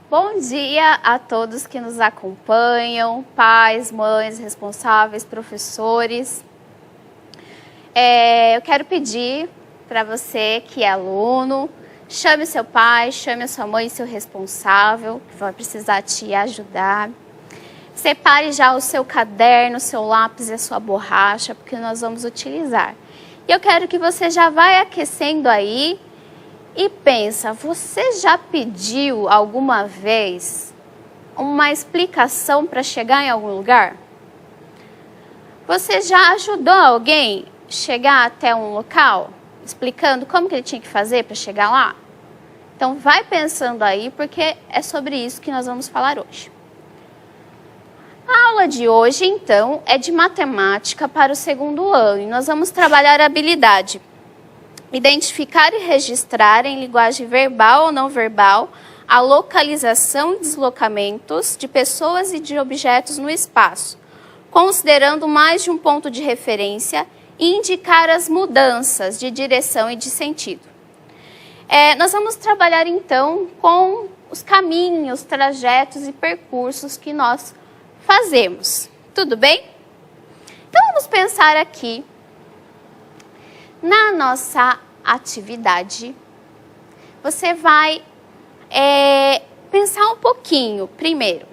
Bom dia a todos que nos acompanham, pais, mães, responsáveis, professores. Eu quero pedir para você que é aluno, chame seu pai, chame a sua mãe, seu responsável, que vai precisar te ajudar. Separe já o seu caderno, o seu lápis e a sua borracha, porque nós vamos utilizar. E eu quero que você já vai aquecendo aí e pensa, você já pediu alguma vez uma explicação para chegar em algum lugar? Você já ajudou alguém a chegar até um local, explicando como que ele tinha que fazer para chegar lá? Então vai pensando aí, porque é sobre isso que nós vamos falar hoje. A aula de hoje, então, é de matemática para o segundo ano e nós vamos trabalhar a habilidade. Identificar e registrar em linguagem verbal ou não verbal a localização e deslocamentos de pessoas e de objetos no espaço, considerando mais de um ponto de referência e indicar as mudanças de direção e de sentido. Nós vamos trabalhar então com os caminhos, trajetos e percursos que nós fazemos. Tudo bem? Então vamos pensar aqui na nossa atividade. Você vai pensar um pouquinho. Primeiro,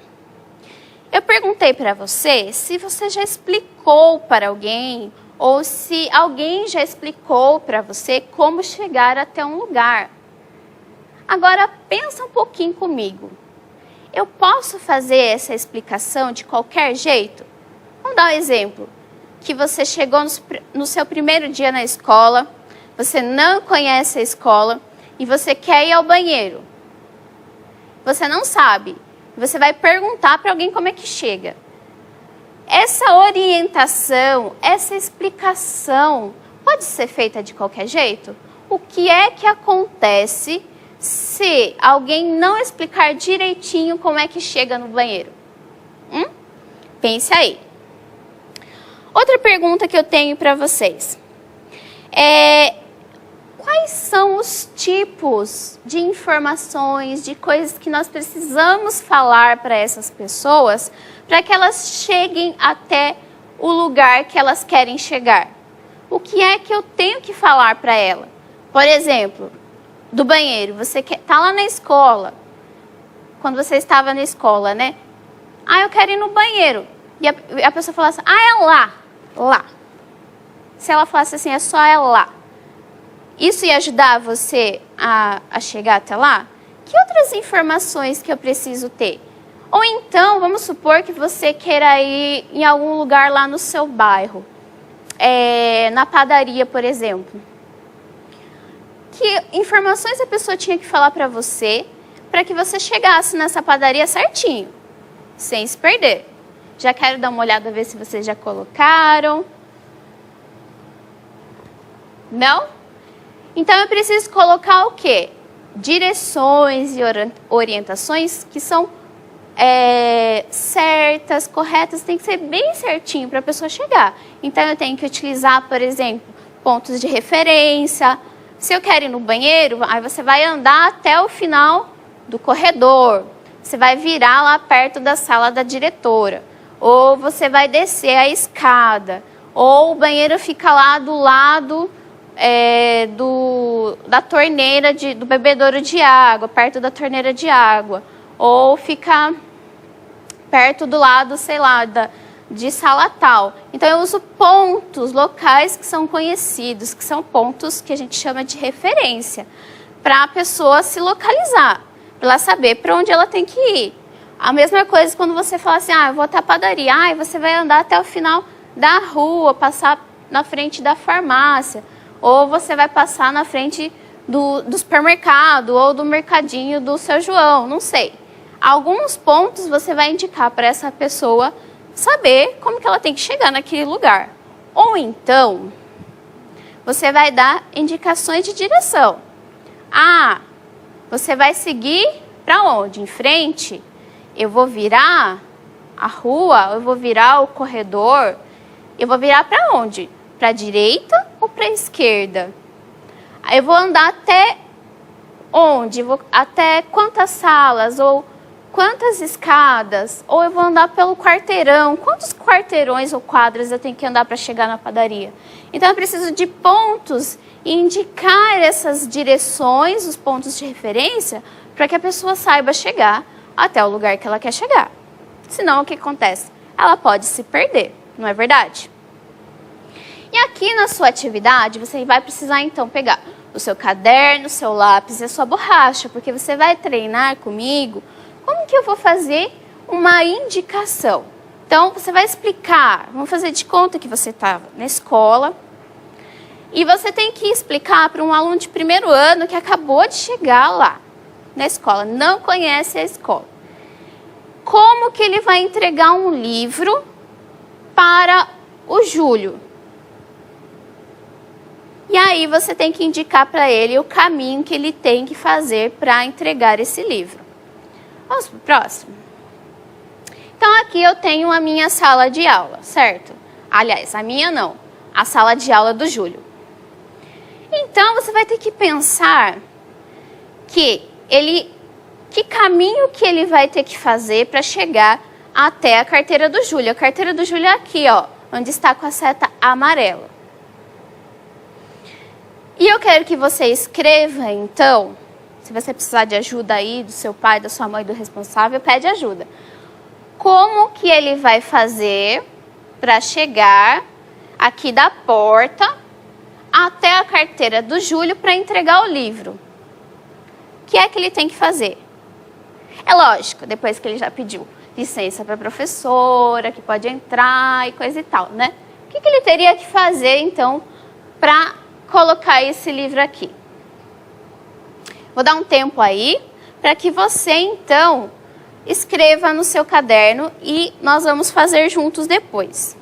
eu perguntei para você se você já explicou para alguém ou se alguém já explicou para você como chegar até um lugar. Agora pensa um pouquinho comigo. Eu posso fazer essa explicação de qualquer jeito? Vamos dar um exemplo. Que você chegou no seu primeiro dia na escola, você não conhece a escola e você quer ir ao banheiro. Você não sabe. Você vai perguntar para alguém como é que chega. Essa orientação, essa explicação pode ser feita de qualquer jeito? O que é que acontece se alguém não explicar direitinho como é que chega no banheiro? Pense aí. Outra pergunta que eu tenho para vocês quais são os tipos de informações, de coisas que nós precisamos falar para essas pessoas para que elas cheguem até o lugar que elas querem chegar? O que é que eu tenho que falar para ela? Por exemplo, do banheiro, você está lá na escola, quando você estava na escola, né? Eu quero ir no banheiro. E a pessoa fala assim, é lá. Se ela falasse assim, é só lá. Isso ia ajudar você a chegar até lá? Que outras informações que eu preciso ter? Ou então, vamos supor que você queira ir em algum lugar lá no seu bairro. Na padaria, por exemplo. Que informações a pessoa tinha que falar para você para que você chegasse nessa padaria certinho, sem se perder? Já quero dar uma olhada, ver se vocês já colocaram. Não? Então, eu preciso colocar o quê? Direções e orientações que são certas, corretas, tem que ser bem certinho para a pessoa chegar. Então, eu tenho que utilizar, por exemplo, pontos de referência. Se eu quero ir no banheiro, aí você vai andar até o final do corredor. Você vai virar lá perto da sala da diretora. Ou você vai descer a escada. Ou o banheiro fica lá do lado da torneira, do bebedouro de água, perto da torneira de água. Ou fica perto do lado, sei lá, de sala tal. Então, eu uso pontos locais que são conhecidos, que são pontos que a gente chama de referência, para a pessoa se localizar, para ela saber para onde ela tem que ir. A mesma coisa quando você fala assim, eu vou até a padaria, e você vai andar até o final da rua, passar na frente da farmácia, ou você vai passar na frente do supermercado, ou do mercadinho do seu João, não sei. Alguns pontos você vai indicar para essa pessoa saber como que ela tem que chegar naquele lugar. Ou então, você vai dar indicações de direção. Você vai seguir para onde? Em frente? Eu vou virar a rua? Eu vou virar o corredor? Eu vou virar para onde? Para a direita ou para a esquerda? Aí eu vou andar até onde? Até quantas salas? Ou quantas escadas, ou eu vou andar pelo quarteirão, quantos quarteirões ou quadras eu tenho que andar para chegar na padaria. Então eu preciso de pontos e indicar essas direções, os pontos de referência, para que a pessoa saiba chegar até o lugar que ela quer chegar. Senão o que acontece? Ela pode se perder, não é verdade? E aqui na sua atividade, você vai precisar então pegar o seu caderno, o seu lápis e a sua borracha, porque você vai treinar comigo como que eu vou fazer uma indicação. Então, você vai explicar, vamos fazer de conta que você está na escola, e você tem que explicar para um aluno de primeiro ano que acabou de chegar lá na escola, não conhece a escola, como que ele vai entregar um livro para o Júlio. E aí você tem que indicar para ele o caminho que ele tem que fazer para entregar esse livro. Vamos para o próximo? Então aqui eu tenho a minha sala de aula, certo? Aliás, a minha não, a sala de aula do Júlio. Então você vai ter que pensar que caminho que ele vai ter que fazer para chegar até a carteira do Júlio. A carteira do Júlio é aqui, ó, onde está com a seta amarela. E eu quero que você escreva, então, se você precisar de ajuda aí do seu pai, da sua mãe, do responsável, pede ajuda. Como que ele vai fazer para chegar aqui da porta até a carteira do Júlio para entregar o livro? O que é que ele tem que fazer? É lógico, depois que ele já pediu licença para a professora, que pode entrar e coisa e tal, né? O que ele teria que fazer, então, para colocar esse livro aqui? Vou dar um tempo aí para que você, então, escreva no seu caderno e nós vamos fazer juntos depois.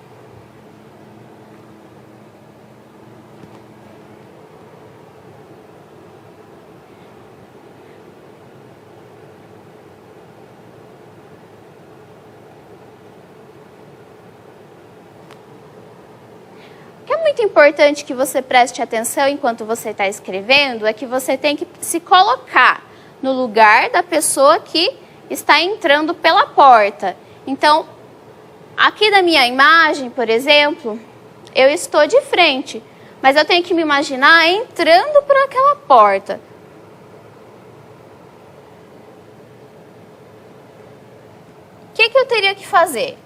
O que é muito importante que você preste atenção enquanto você está escrevendo é que você tem que se colocar no lugar da pessoa que está entrando pela porta. Então, aqui da minha imagem, por exemplo, eu estou de frente, mas eu tenho que me imaginar entrando por aquela porta. O que eu teria que fazer?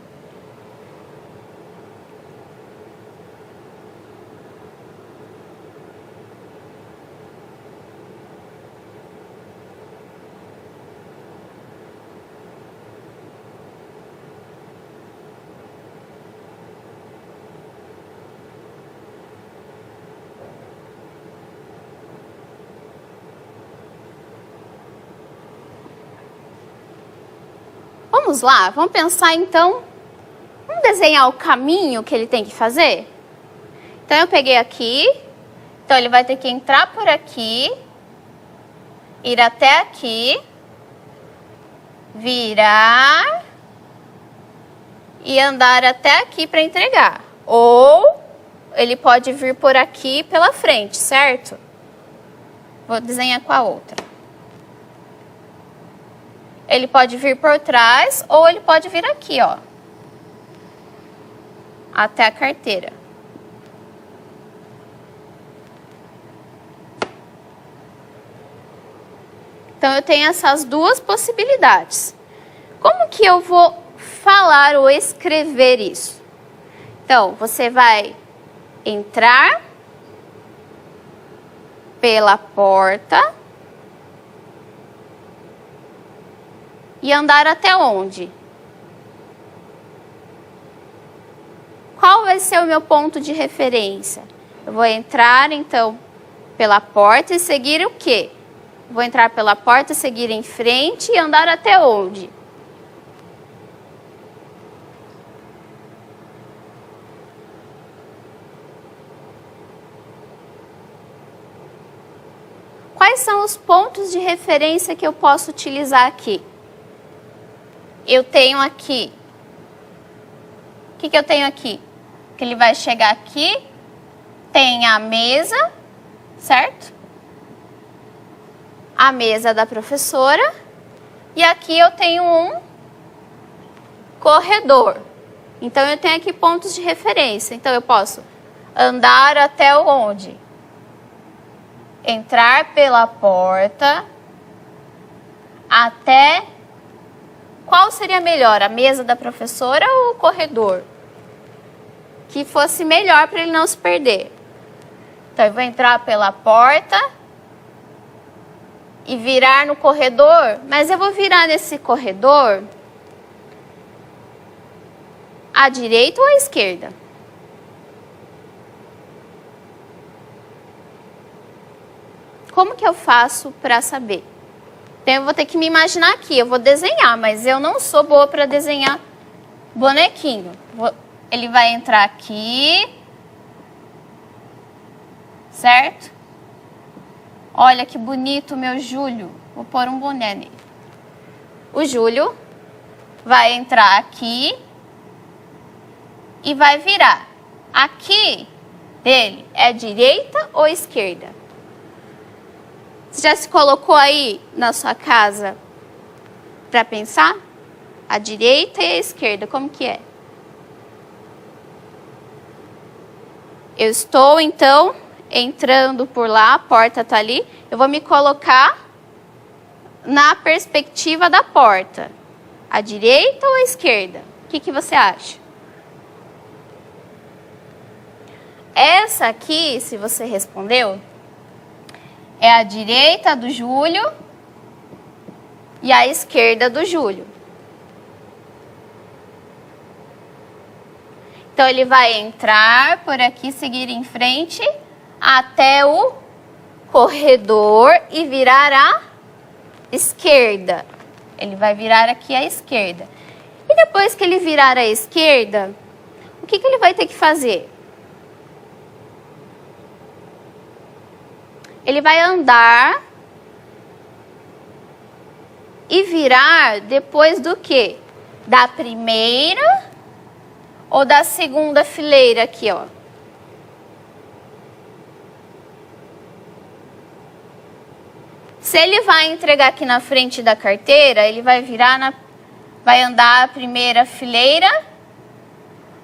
Vamos lá, vamos pensar então, vamos desenhar o caminho que ele tem que fazer? Então eu peguei aqui, então ele vai ter que entrar por aqui, ir até aqui, virar e andar até aqui para entregar. Ou ele pode vir por aqui pela frente, certo? Vou desenhar com a outra. Ele pode vir por trás ou ele pode vir aqui, ó, até a carteira. Então, eu tenho essas duas possibilidades. Como que eu vou falar ou escrever isso? Então, você vai entrar pela porta e andar até onde? Qual vai ser o meu ponto de referência? Eu vou entrar, então, pela porta e seguir o quê? Vou entrar pela porta, seguir em frente e andar até onde? Quais são os pontos de referência que eu posso utilizar aqui? Eu tenho aqui. O que eu tenho aqui? Que ele vai chegar aqui, tem a mesa, certo? A mesa da professora, e aqui eu tenho um corredor. Então, eu tenho aqui pontos de referência. Então, eu posso andar até onde? Entrar pela porta até... Qual seria melhor, a mesa da professora ou o corredor? Que fosse melhor para ele não se perder. Então, eu vou entrar pela porta e virar no corredor, mas eu vou virar nesse corredor à direita ou à esquerda? Como que eu faço para saber? Então, eu vou ter que me imaginar aqui, eu vou desenhar, mas eu não sou boa para desenhar bonequinho. Ele vai entrar aqui, certo? Olha que bonito meu Júlio. Vou pôr um boné nele. O Júlio vai entrar aqui e vai virar. Aqui dele é direita ou esquerda? Você já se colocou aí na sua casa para pensar? A direita e a esquerda, como que é? Eu estou, então, entrando por lá, a porta está ali. Eu vou me colocar na perspectiva da porta. A direita ou a esquerda? O que você acha? Essa aqui, se você respondeu, é a direita do Júlio e a esquerda do Júlio. Então, ele vai entrar por aqui, seguir em frente até o corredor e virar à esquerda. Ele vai virar aqui à esquerda. E depois que ele virar à esquerda, o que ele vai ter que fazer? Ele vai andar e virar depois do quê? Da primeira ou da segunda fileira aqui, ó. Se ele vai entregar aqui na frente da carteira, ele vai virar vai andar a primeira fileira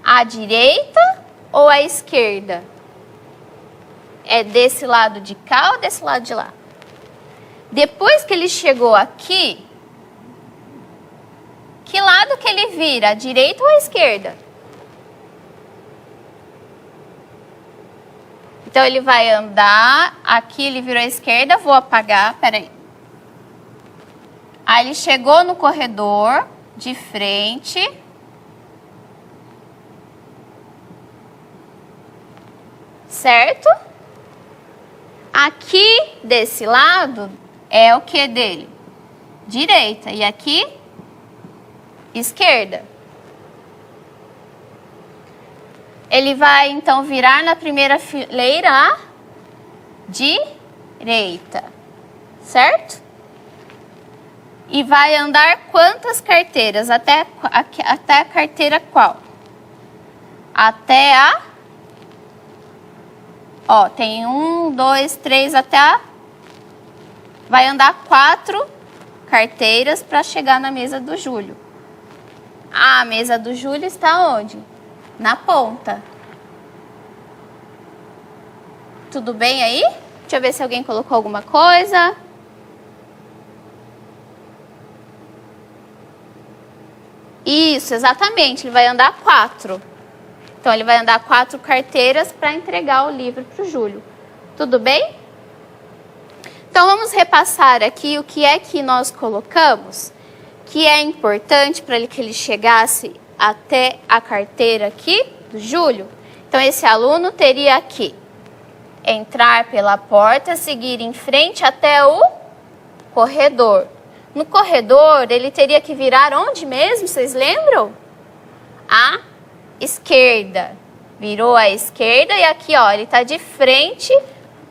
à direita ou à esquerda? É desse lado de cá ou desse lado de lá? Depois que ele chegou aqui, que lado que ele vira? A direita ou a esquerda? Então, ele vai andar, aqui ele virou à esquerda, vou apagar, peraí. Aí, ele chegou no corredor, de frente. Certo? Aqui, desse lado, é o que dele? Direita. E aqui, esquerda. Ele vai, então, virar na primeira fileira à direita. Certo? E vai andar quantas carteiras? Até a carteira qual? Até a... Ó, tem 1, 2, 3, até a... Vai andar 4 carteiras para chegar na mesa do Júlio. A mesa do Júlio está onde? Na ponta. Tudo bem aí? Deixa eu ver se alguém colocou alguma coisa. Isso, exatamente. Ele vai andar 4. Então, ele vai andar 4 carteiras para entregar o livro para o Júlio. Tudo bem? Então, vamos repassar aqui o que é que nós colocamos, que é importante para que ele chegasse até a carteira aqui do Júlio. Então, esse aluno teria que entrar pela porta, seguir em frente até o corredor. No corredor, ele teria que virar onde mesmo? Vocês lembram? À esquerda. Virou à esquerda e aqui, ó, ele está de frente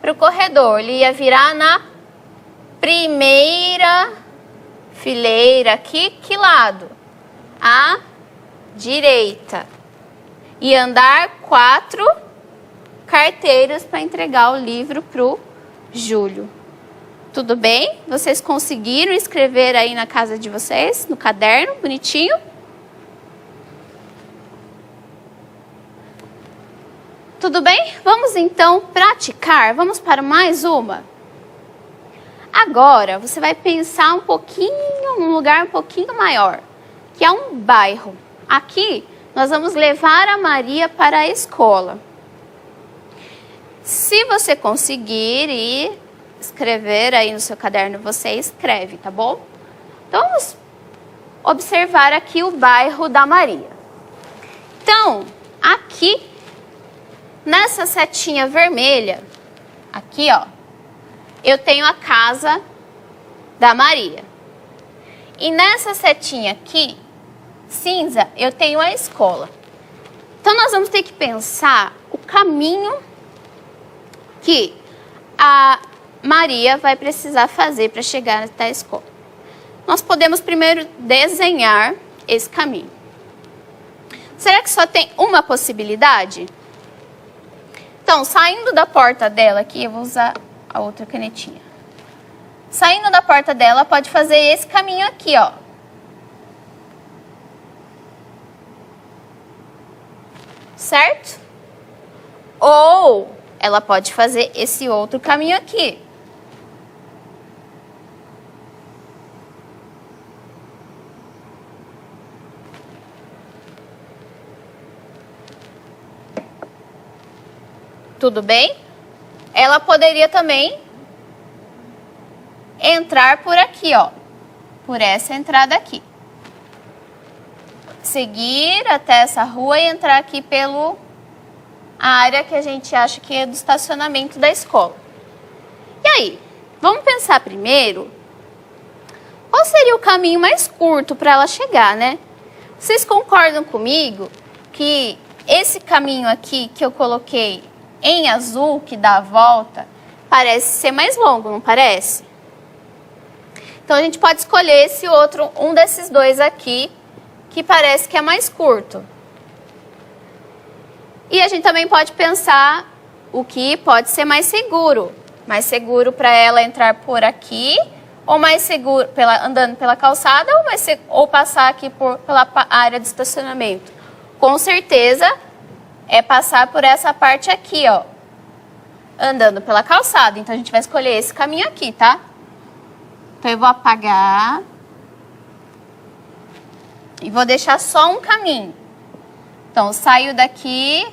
para o corredor. Ele ia virar na primeira fileira aqui. Que lado? À direita. E andar 4 carteiras para entregar o livro para o Júlio. Tudo bem? Vocês conseguiram escrever aí na casa de vocês, no caderno, bonitinho? Tudo bem? Vamos então praticar. Vamos para mais uma? Agora, você vai pensar um pouquinho, num lugar um pouquinho maior, que é um bairro. Aqui, nós vamos levar a Maria para a escola. Se você conseguir ir escrever aí no seu caderno, você escreve, tá bom? Então, vamos observar aqui o bairro da Maria. Então, aqui, nessa setinha vermelha, aqui, ó, eu tenho a casa da Maria. E nessa setinha aqui, cinza, eu tenho a escola. Então, nós vamos ter que pensar o caminho que a Maria vai precisar fazer para chegar até a escola. Nós podemos primeiro desenhar esse caminho. Será que só tem uma possibilidade? Então, saindo da porta dela aqui, eu vou usar a outra canetinha. Saindo da porta dela, pode fazer esse caminho aqui, ó. Certo? Ou ela pode fazer esse outro caminho aqui. Tudo bem? Ela poderia também entrar por aqui, ó. Por essa entrada aqui. Seguir até essa rua e entrar aqui pelo a área que a gente acha que é do estacionamento da escola. E aí? Vamos pensar primeiro qual seria o caminho mais curto para ela chegar, né? Vocês concordam comigo que esse caminho aqui que eu coloquei em azul, que dá a volta, parece ser mais longo, não parece? Então, a gente pode escolher esse outro, um desses dois aqui, que parece que é mais curto. E a gente também pode pensar o que pode ser mais seguro. Mais seguro para ela entrar por aqui, ou mais seguro andando pela calçada, ou passar aqui pela área de estacionamento. Com certeza, é passar por essa parte aqui, ó, andando pela calçada. Então, a gente vai escolher esse caminho aqui, tá? Então, eu vou apagar e vou deixar só um caminho. Então, saio daqui,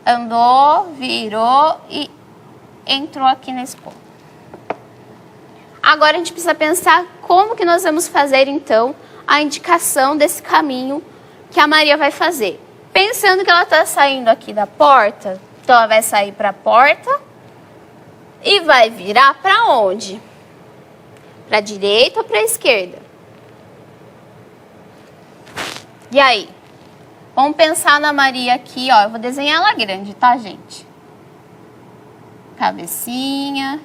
andou, virou e entrou aqui na escola. Agora, a gente precisa pensar como que nós vamos fazer, então, a indicação desse caminho que a Maria vai fazer. Pensando que ela está saindo aqui da porta, então ela vai sair para a porta e vai virar para onde? Para a direita ou para a esquerda? E aí? Vamos pensar na Maria aqui, ó. Eu vou desenhar ela grande, tá, gente? Cabecinha.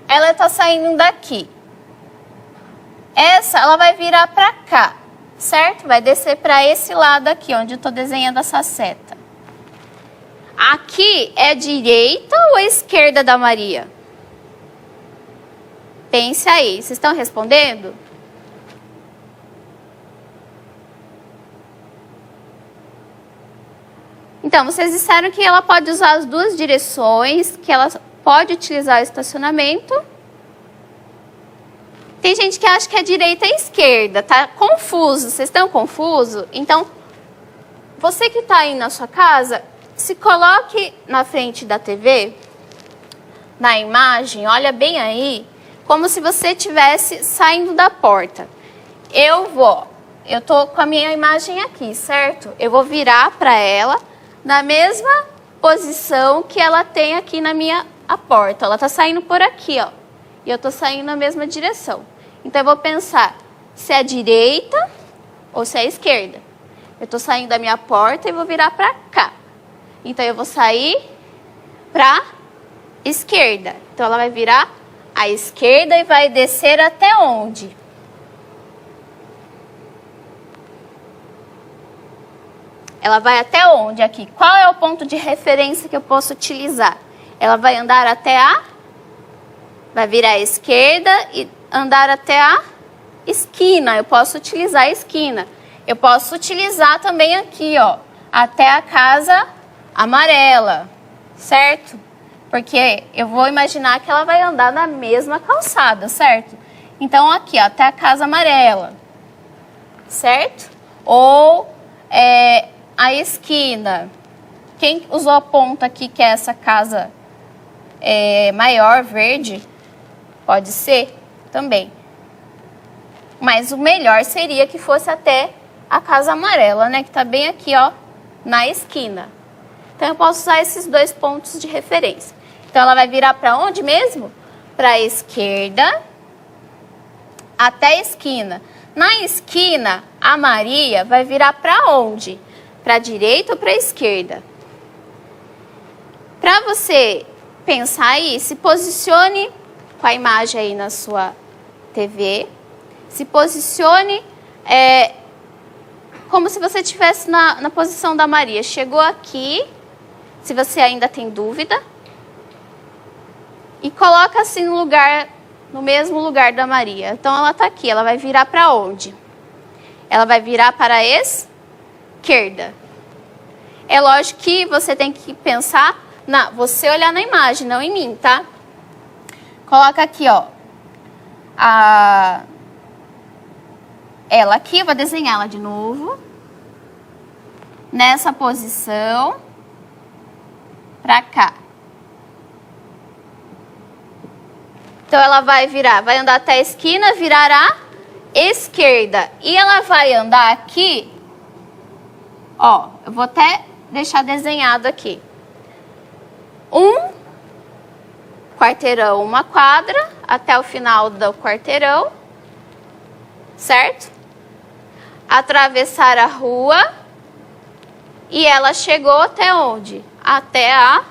Ela tá saindo daqui. Essa, ela vai virar pra cá, certo? Vai descer pra esse lado aqui, onde eu tô desenhando essa seta. Aqui é direita ou esquerda da Maria? Pense aí. Vocês estão respondendo? Então, vocês disseram que ela pode usar as duas direções, que ela pode utilizar o estacionamento. Tem gente que acha que é direita e esquerda, tá confuso. Vocês estão confusos? Então, você que está aí na sua casa, se coloque na frente da TV, na imagem, olha bem aí, como se você estivesse saindo da porta. Eu tô com a minha imagem aqui, certo? Eu vou virar para ela na mesma posição que ela tem aqui na a porta. Ela tá saindo por aqui, ó. E eu tô saindo na mesma direção. Então, eu vou pensar se é a direita ou se é a esquerda. Eu tô saindo da minha porta e vou virar para cá. Então, eu vou sair para esquerda. Então, ela vai virar à esquerda e vai descer até onde? Ela vai até onde aqui? Qual é o ponto de referência que eu posso utilizar? Ela vai andar até vai virar à esquerda e andar até a esquina. Eu posso utilizar a esquina. Eu posso utilizar também aqui, ó, até a casa amarela, certo? Porque eu vou imaginar que ela vai andar na mesma calçada, certo? Então, aqui, ó, até a casa amarela, certo? Ou a esquina. Quem usou a ponta aqui, que é essa casa maior, verde, pode ser também. Mas o melhor seria que fosse até a casa amarela, né? Que tá bem aqui, ó, na esquina. Então, eu posso usar esses dois pontos de referência. Então, ela vai virar para onde mesmo? Para a esquerda, até a esquina. Na esquina, a Maria vai virar para onde? Para a direita ou para a esquerda? Para você pensar aí, se posicione com a imagem aí na sua TV. Se posicione como se você estivesse na posição da Maria. Chegou aqui, se você ainda tem dúvida. E coloca assim no mesmo lugar da Maria. Então, ela está aqui. Ela vai virar para onde? Ela vai virar para a esquerda. É lógico que você tem que pensar, você olhar na imagem, não em mim, tá? Coloca aqui, ó. Ela aqui, eu vou desenhar ela de novo. Nessa posição. Pra cá. Então, ela vai andar até a esquina, virar à esquerda. E ela vai andar aqui, ó, eu vou até deixar desenhado aqui. Um quarteirão, uma quadra, até o final do quarteirão, certo? Atravessar a rua e ela chegou até onde? Até a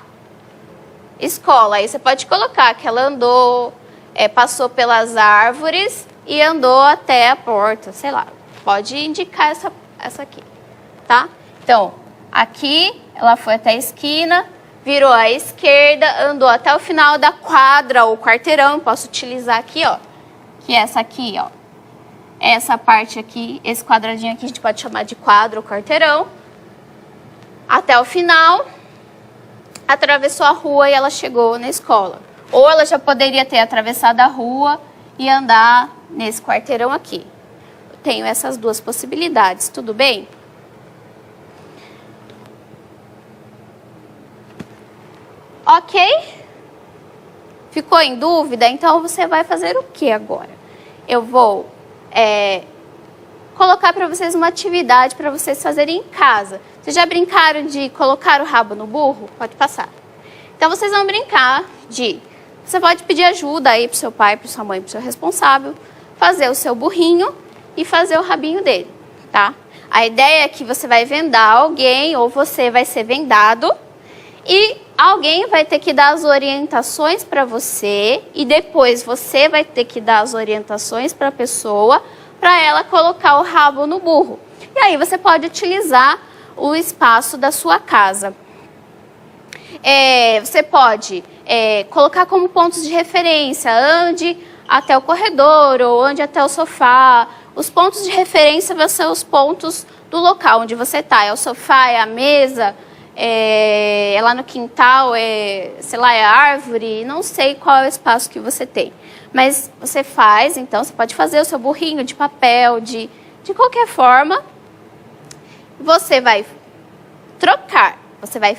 escola. Aí você pode colocar que ela andou, passou pelas árvores e andou até a porta, sei lá. Pode indicar essa aqui, tá? Então, aqui ela foi até a esquina, virou à esquerda, andou até o final da quadra ou quarteirão. Posso utilizar aqui, ó, que é essa aqui, ó. Essa parte aqui, esse quadradinho aqui a gente pode chamar de quadra ou quarteirão. Até o final, atravessou a rua e ela chegou na escola. Ou ela já poderia ter atravessado a rua e andar nesse quarteirão aqui. Eu tenho essas duas possibilidades, tudo bem? Ok? Ficou em dúvida? Então, você vai fazer o que agora? Eu vou colocar para vocês uma atividade para vocês fazerem em casa. Vocês já brincaram de colocar o rabo no burro? Pode passar. Então, vocês vão brincar você pode pedir ajuda aí pro seu pai, pro sua mãe, pro seu responsável, fazer o seu burrinho e fazer o rabinho dele, tá? A ideia é que você vai vendar alguém ou você vai ser vendado e alguém vai ter que dar as orientações para você e depois você vai ter que dar as orientações para a pessoa para ela colocar o rabo no burro. E aí você pode utilizar o espaço da sua casa. Você pode colocar como pontos de referência, ande até o corredor ou ande até o sofá. Os pontos de referência vão ser os pontos do local onde você está. É o sofá, é a mesa, é lá no quintal, sei lá, é a árvore. Não sei qual é o espaço que você tem. Mas você faz, então, você pode fazer o seu burrinho de papel, de qualquer forma. Você vai trocar, você vai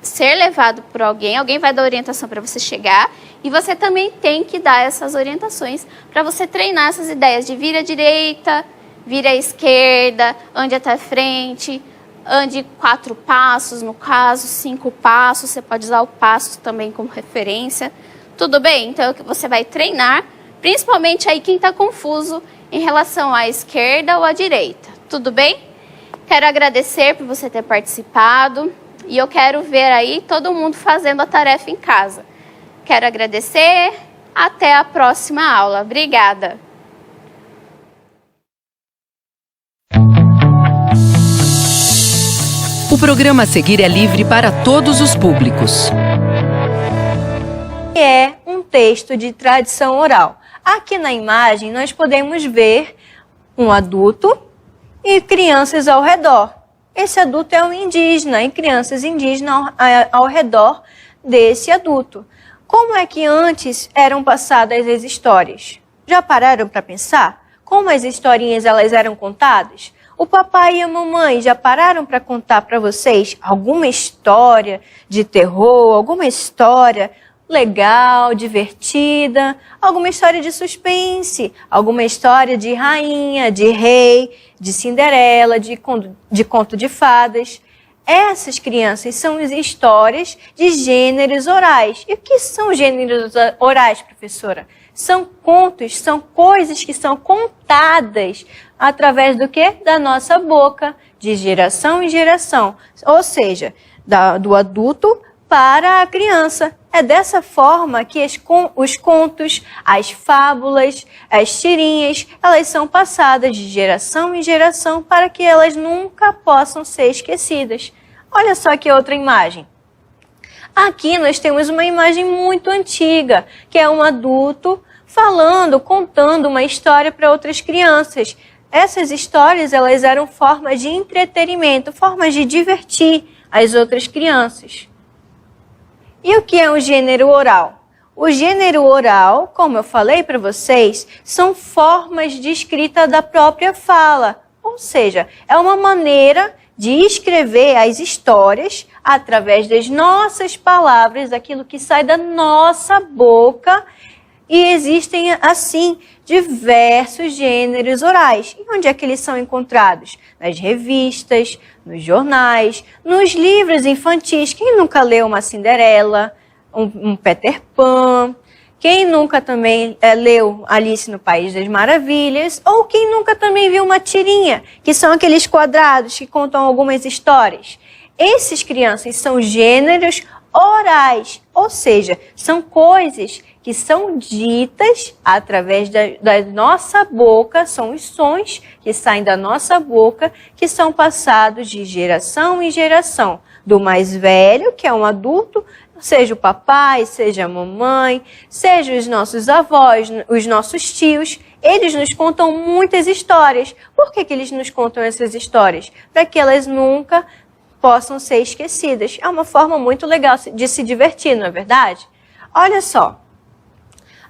ser levado por alguém vai dar orientação para você chegar e você também tem que dar essas orientações para você treinar essas ideias de vir à direita, vir à esquerda, ande até a frente, ande 4 passos, no caso 5 passos, você pode usar o passo também como referência, tudo bem? Então você vai treinar, principalmente aí quem está confuso em relação à esquerda ou à direita, tudo bem? Quero agradecer por você ter participado. E eu quero ver aí todo mundo fazendo a tarefa em casa. Quero agradecer. Até a próxima aula. Obrigada. O programa a seguir é livre para todos os públicos. É um texto de tradição oral. Aqui na imagem nós podemos ver um adulto e crianças ao redor. Esse adulto é um indígena e crianças indígenas ao redor desse adulto. Como é que antes eram passadas as histórias? Já pararam para pensar? Como as historinhas elas eram contadas? O papai e a mamãe já pararam para contar para vocês alguma história de terror, alguma história legal, divertida, alguma história de suspense, alguma história de rainha, de rei, de Cinderela, de conto de fadas? Essas crianças são as histórias de gêneros orais. E o que são gêneros orais, professora? São contos, são coisas que são contadas através do quê? Da nossa boca, de geração em geração. Ou seja, do adulto para a criança. É dessa forma que os contos, as fábulas, as tirinhas, elas são passadas de geração em geração para que elas nunca possam ser esquecidas. Olha só que outra imagem. Aqui nós temos uma imagem muito antiga, que é um adulto falando, contando uma história para outras crianças. Essas histórias elas eram formas de entretenimento, formas de divertir as outras crianças. E o que é o gênero oral? O gênero oral, como eu falei para vocês, são formas de escrita da própria fala. Ou seja, é uma maneira de escrever as histórias através das nossas palavras, aquilo que sai da nossa boca. E existem, assim, diversos gêneros orais. E onde é que eles são encontrados? Nas revistas, nos jornais, nos livros infantis. Quem nunca leu uma Cinderela, um Peter Pan? Quem nunca também leu Alice no País das Maravilhas? Ou quem nunca também viu uma tirinha, que são aqueles quadrados que contam algumas histórias? Esses, crianças, são gêneros orais, ou seja, são coisas que são ditas através da nossa boca, são os sons que saem da nossa boca, que são passados de geração em geração, do mais velho, que é um adulto, seja o papai, seja a mamãe, seja os nossos avós, os nossos tios. Eles nos contam muitas histórias. Por que eles nos contam essas histórias? Para que elas nunca possam ser esquecidas. É uma forma muito legal de se divertir, não é verdade? Olha só.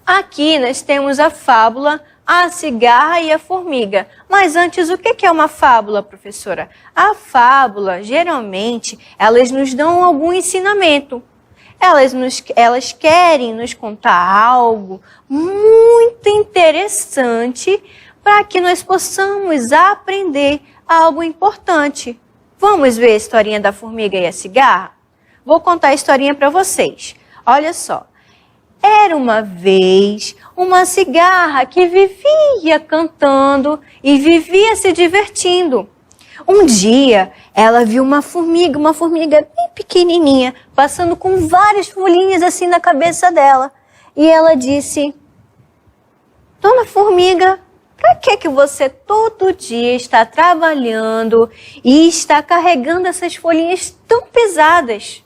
Aqui nós temos a fábula A Cigarra e a Formiga. Mas antes, o que é uma fábula, professora? A fábula, geralmente, elas nos dão algum ensinamento. Elas querem nos contar algo muito interessante para que nós possamos aprender algo importante. Vamos ver a historinha da formiga e a cigarra? Vou contar a historinha para vocês. Olha só. Era uma vez uma cigarra que vivia cantando e vivia se divertindo. Um dia, ela viu uma formiga bem pequenininha, passando com várias folhinhas assim na cabeça dela. E ela disse: Dona Formiga, para que você todo dia está trabalhando e está carregando essas folhinhas tão pesadas?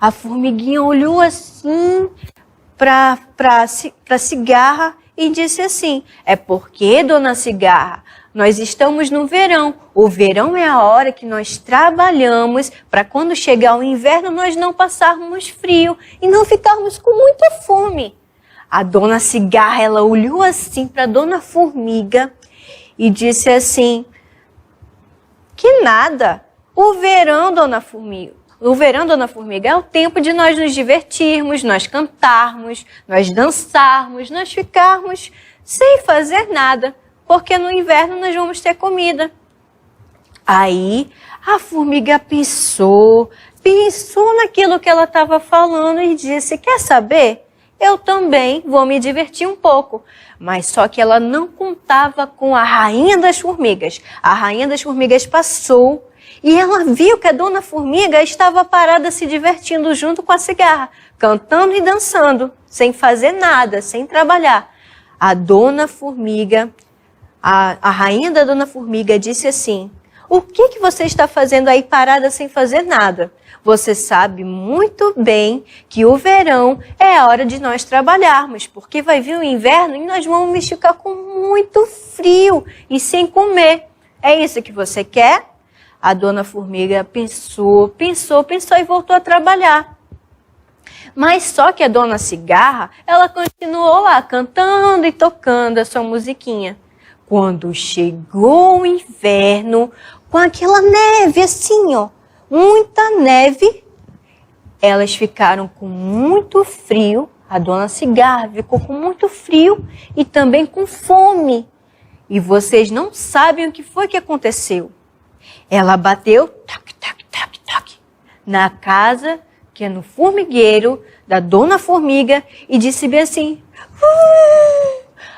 A formiguinha olhou assim para a cigarra e disse assim: É porque, dona cigarra, nós estamos no verão. O verão é a hora que nós trabalhamos para quando chegar o inverno nós não passarmos frio e não ficarmos com muita fome. A dona cigarra, ela olhou assim para a dona formiga e disse assim: Que nada, o verão, dona formiga, é o tempo de nós nos divertirmos, nós cantarmos, nós dançarmos, nós ficarmos sem fazer nada, porque no inverno nós vamos ter comida. Aí a formiga pensou naquilo que ela estava falando e disse: Quer saber? Eu também vou me divertir um pouco. Mas só que ela não contava com a rainha das formigas. A rainha das formigas passou e ela viu que a dona formiga estava parada se divertindo junto com a cigarra, cantando e dançando, sem fazer nada, sem trabalhar. A dona formiga, a rainha da dona formiga disse assim: O que você está fazendo aí parada sem fazer nada? Você sabe muito bem que o verão é a hora de nós trabalharmos, porque vai vir o inverno e nós vamos ficar com muito frio e sem comer. É isso que você quer? A dona Formiga pensou e voltou a trabalhar. Mas só que a dona Cigarra, ela continuou lá cantando e tocando a sua musiquinha. Quando chegou o inverno, com aquela neve assim, ó, muita neve, elas ficaram com muito frio. A dona Cigarra ficou com muito frio e também com fome. E vocês não sabem o que foi que aconteceu. Ela bateu toc, toc, toc, toc, na casa, que é no formigueiro da dona Formiga, e disse bem assim: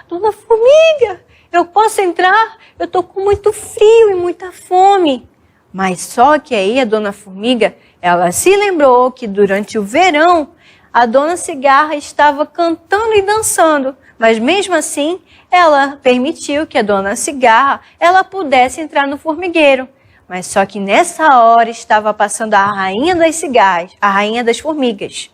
Dona Formiga, eu posso entrar? Eu estou com muito frio e muita fome. Mas só que aí a dona Formiga, ela se lembrou que durante o verão a dona Cigarra estava cantando e dançando, mas mesmo assim ela permitiu que a dona Cigarra ela pudesse entrar no formigueiro. Mas só que nessa hora estava passando a rainha das cigarras, a rainha das formigas.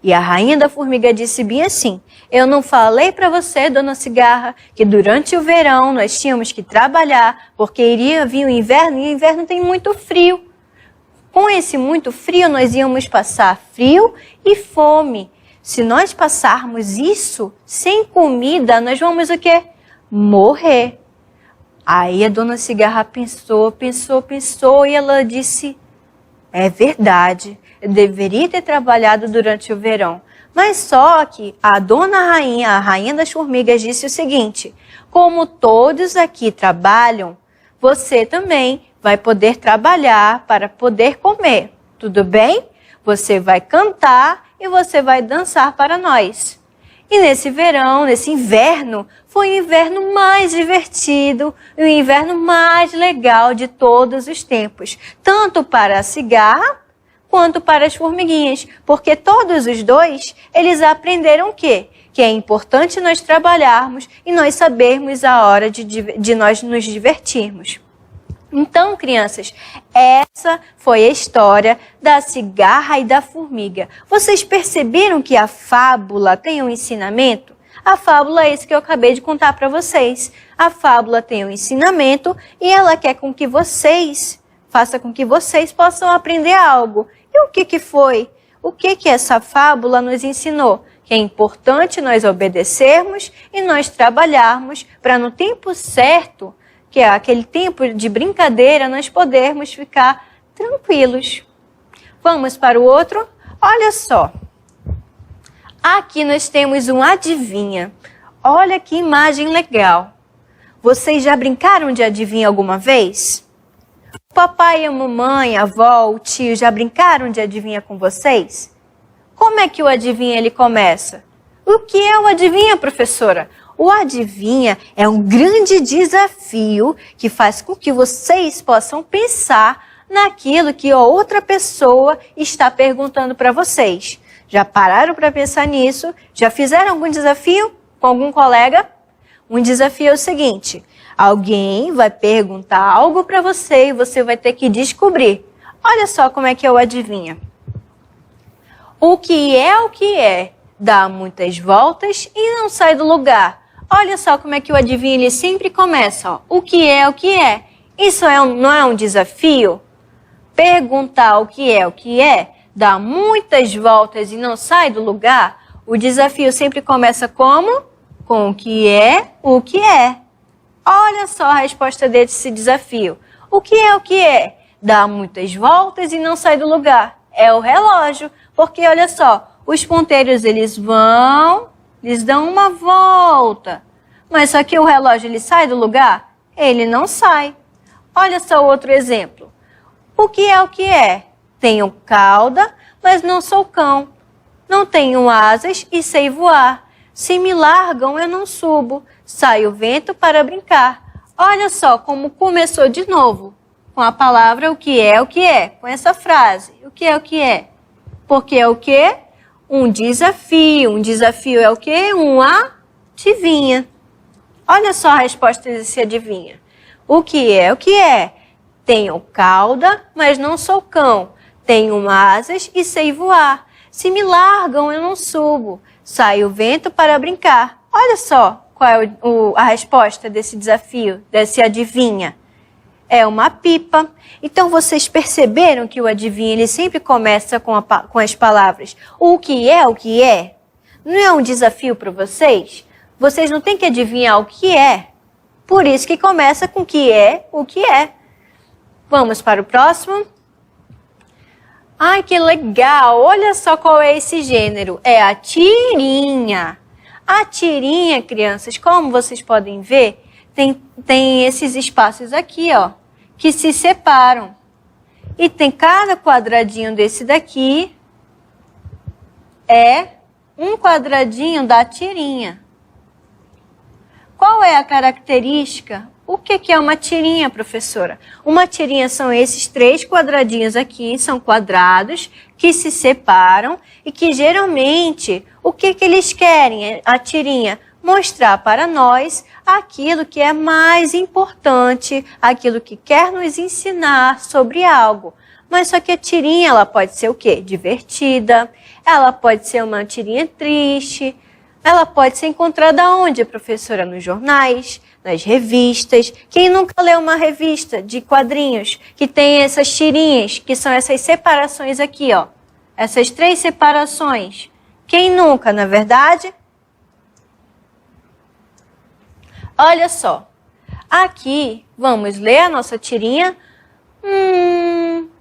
E a rainha da formiga disse bem assim: eu não falei para você, dona Cigarra, que durante o verão nós tínhamos que trabalhar, porque iria vir o inverno e o inverno tem muito frio. Com esse muito frio nós íamos passar frio e fome. Se nós passarmos isso sem comida, nós vamos o quê? Morrer. Aí a dona Cigarra pensou e ela disse: é verdade, eu deveria ter trabalhado durante o verão. Mas só que a dona rainha, a rainha das formigas, disse o seguinte: como todos aqui trabalham, você também vai poder trabalhar para poder comer. Tudo bem? Você vai cantar e você vai dançar para nós. E nesse verão, nesse inverno, foi o inverno mais divertido e o inverno mais legal de todos os tempos. Tanto para a cigarra quanto para as formiguinhas. Porque todos os dois, eles aprenderam o quê? Que é importante nós trabalharmos e nós sabermos a hora de nós nos divertirmos. Então, crianças, essa foi a história da cigarra e da formiga. Vocês perceberam que a fábula tem um ensinamento? A fábula é isso que eu acabei de contar para vocês. A fábula tem um ensinamento e ela quer com que faça com que vocês possam aprender algo. E o que foi? O que essa fábula nos ensinou? Que é importante nós obedecermos e nós trabalharmos para no tempo certo, que é aquele tempo de brincadeira, nós podermos ficar tranquilos. Vamos para o outro? Olha só. Aqui nós temos um adivinha. Olha que imagem legal. Vocês já brincaram de adivinha alguma vez? O papai, a mamãe, a avó, o tio já brincaram de adivinha com vocês? Como é que o adivinha ele começa? O que é o adivinha, professora? O adivinha é um grande desafio que faz com que vocês possam pensar naquilo que a outra pessoa está perguntando para vocês. Já pararam para pensar nisso? Já fizeram algum desafio com algum colega? Um desafio é o seguinte: alguém vai perguntar algo para você e você vai ter que descobrir. Olha só como é que é o adivinha. O que é, dá muitas voltas e não sai do lugar. Olha só como é que o adivinho ele sempre começa. Ó. O que é? Isso não é um desafio? Perguntar o que é, dá muitas voltas e não sai do lugar. O desafio sempre começa como? Com o que é. Olha só a resposta desse desafio. O que é? Dá muitas voltas e não sai do lugar. É o relógio, porque olha só, os ponteiros eles dão uma volta. Mas só que o relógio ele sai do lugar? Ele não sai. Olha só outro exemplo. O que é? Tenho cauda, mas não sou cão. Não tenho asas e sei voar. Se me largam, eu não subo. Sai o vento para brincar. Olha só como começou de novo. Com a palavra o que é. Com essa frase. O que é? Porque é o quê? Um desafio. Um desafio é o quê? Um adivinha. Olha só a resposta desse adivinha. O que é? Tenho cauda, mas não sou cão. Tenho asas e sei voar. Se me largam, eu não subo. Sai o vento para brincar. Olha só qual é a resposta desse desafio, desse adivinha. É uma pipa. Então, vocês perceberam que o adivinha ele sempre começa com as palavras o que é o que é? Não é um desafio para vocês? Vocês não têm que adivinhar o que é. Por isso que começa com que é o que é. Vamos para o próximo. Ai, que legal! Olha só qual é esse gênero. É a tirinha. A tirinha, crianças, como vocês podem ver, tem esses espaços aqui, ó, que se separam. E tem cada quadradinho desse daqui é um quadradinho da tirinha. Qual é a característica? O que é uma tirinha, professora? Uma tirinha são esses 3 quadradinhos aqui, são quadrados que se separam e que geralmente, o que eles querem, a tirinha? Mostrar para nós aquilo que é mais importante, aquilo que quer nos ensinar sobre algo. Mas só que a tirinha, ela pode ser o quê? Divertida, ela pode ser uma tirinha triste, ela pode ser encontrada onde, professora? Nos jornais, nas revistas. Quem nunca leu uma revista de quadrinhos que tem essas tirinhas, que são essas separações aqui, ó? Essas 3 separações. Quem nunca, na verdade? Olha só. Aqui, vamos ler a nossa tirinha.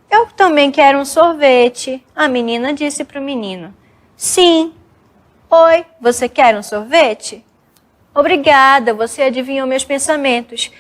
Eu também quero um sorvete. A menina disse para o menino. Sim. Oi, você quer um sorvete? Obrigada, você adivinhou meus pensamentos.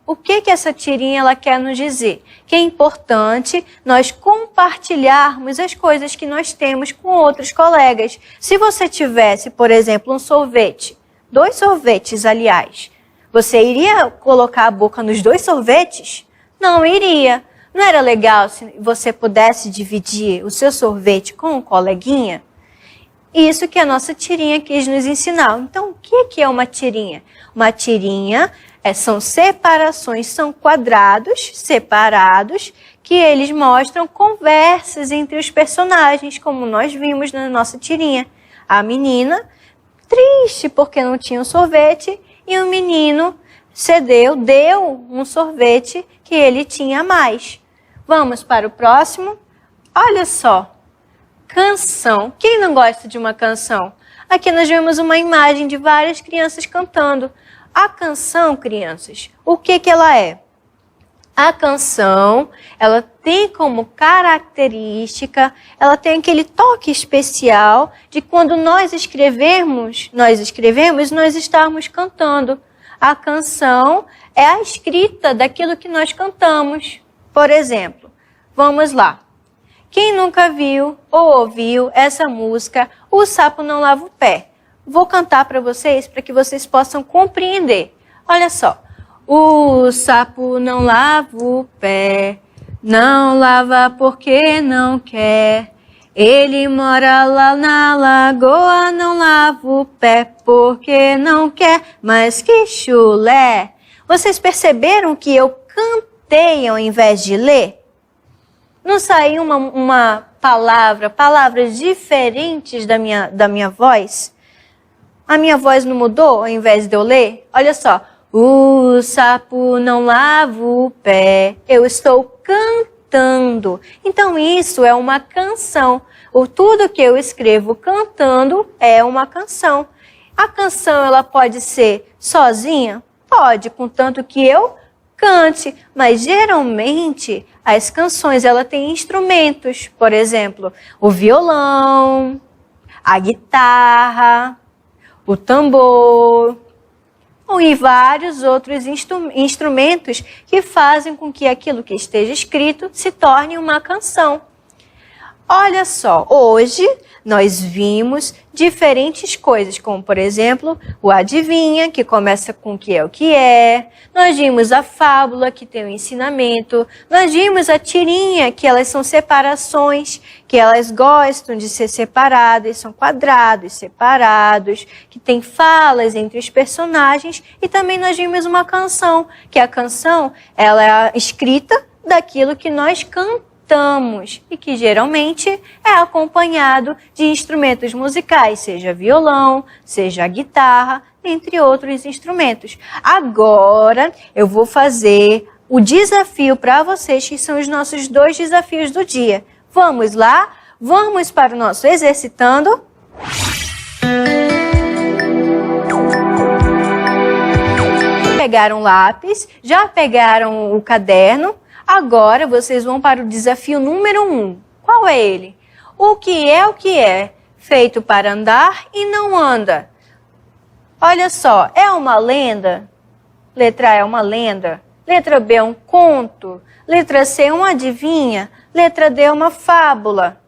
O que essa tirinha ela quer nos dizer? Que é importante nós compartilharmos as coisas que nós temos com outros colegas. Se você tivesse, por exemplo, um sorvete, 2 sorvetes, aliás, você iria colocar a boca nos 2 sorvetes? Não iria. Não era legal se você pudesse dividir o seu sorvete com um coleguinha? Isso que a nossa tirinha quis nos ensinar. Então, o que é uma tirinha? Uma tirinha são separações, são quadrados separados que eles mostram conversas entre os personagens, como nós vimos na nossa tirinha. A menina, triste porque não tinha um sorvete, e o menino deu um sorvete que ele tinha mais. Vamos para o próximo. Olha só. Canção. Quem não gosta de uma canção? Aqui nós vemos uma imagem de várias crianças cantando. A canção, crianças, o que ela é? A canção, ela tem como característica, ela tem aquele toque especial de quando nós escrevemos, nós estarmos cantando. A canção é a escrita daquilo que nós cantamos. Por exemplo, vamos lá. Quem nunca viu ou ouviu essa música, O Sapo Não Lava o Pé? Vou cantar para vocês que possam compreender. Olha só. O sapo não lava o pé, não lava porque não quer. Ele mora lá na lagoa, não lava o pé porque não quer. Mas que chulé! Vocês perceberam que eu cantei ao invés de ler? Não saiu uma palavras diferentes da minha voz? A minha voz não mudou ao invés de eu ler? Olha só. O sapo não lava o pé. Eu estou cantando. Então isso é uma canção. Tudo que eu escrevo cantando é uma canção. A canção ela pode ser sozinha? Pode, contanto que eu cante, mas geralmente as canções ela tem instrumentos, por exemplo, o violão, a guitarra, o tambor e vários outros instrumentos que fazem com que aquilo que esteja escrito se torne uma canção. Olha só, hoje nós vimos diferentes coisas, como por exemplo, o adivinha, que começa com o que é o que é. Nós vimos a fábula, que tem o ensinamento. Nós vimos a tirinha, que elas são separações, que elas gostam de ser separadas, são quadrados separados, que tem falas entre os personagens. E também nós vimos uma canção, que a canção ela é a escrita daquilo que nós cantamos e que geralmente é acompanhado de instrumentos musicais, seja violão, seja guitarra, entre outros instrumentos. Agora eu vou fazer o desafio para vocês, que são os nossos 2 desafios do dia. Vamos lá? Vamos para o nosso exercitando? Pegaram lápis, já pegaram o caderno? Agora vocês vão para o desafio número 1. Qual é ele? O que é feito para andar e não anda? Olha só, é uma lenda? Letra A é uma lenda. Letra B é um conto. Letra C é uma adivinha. Letra D é uma fábula.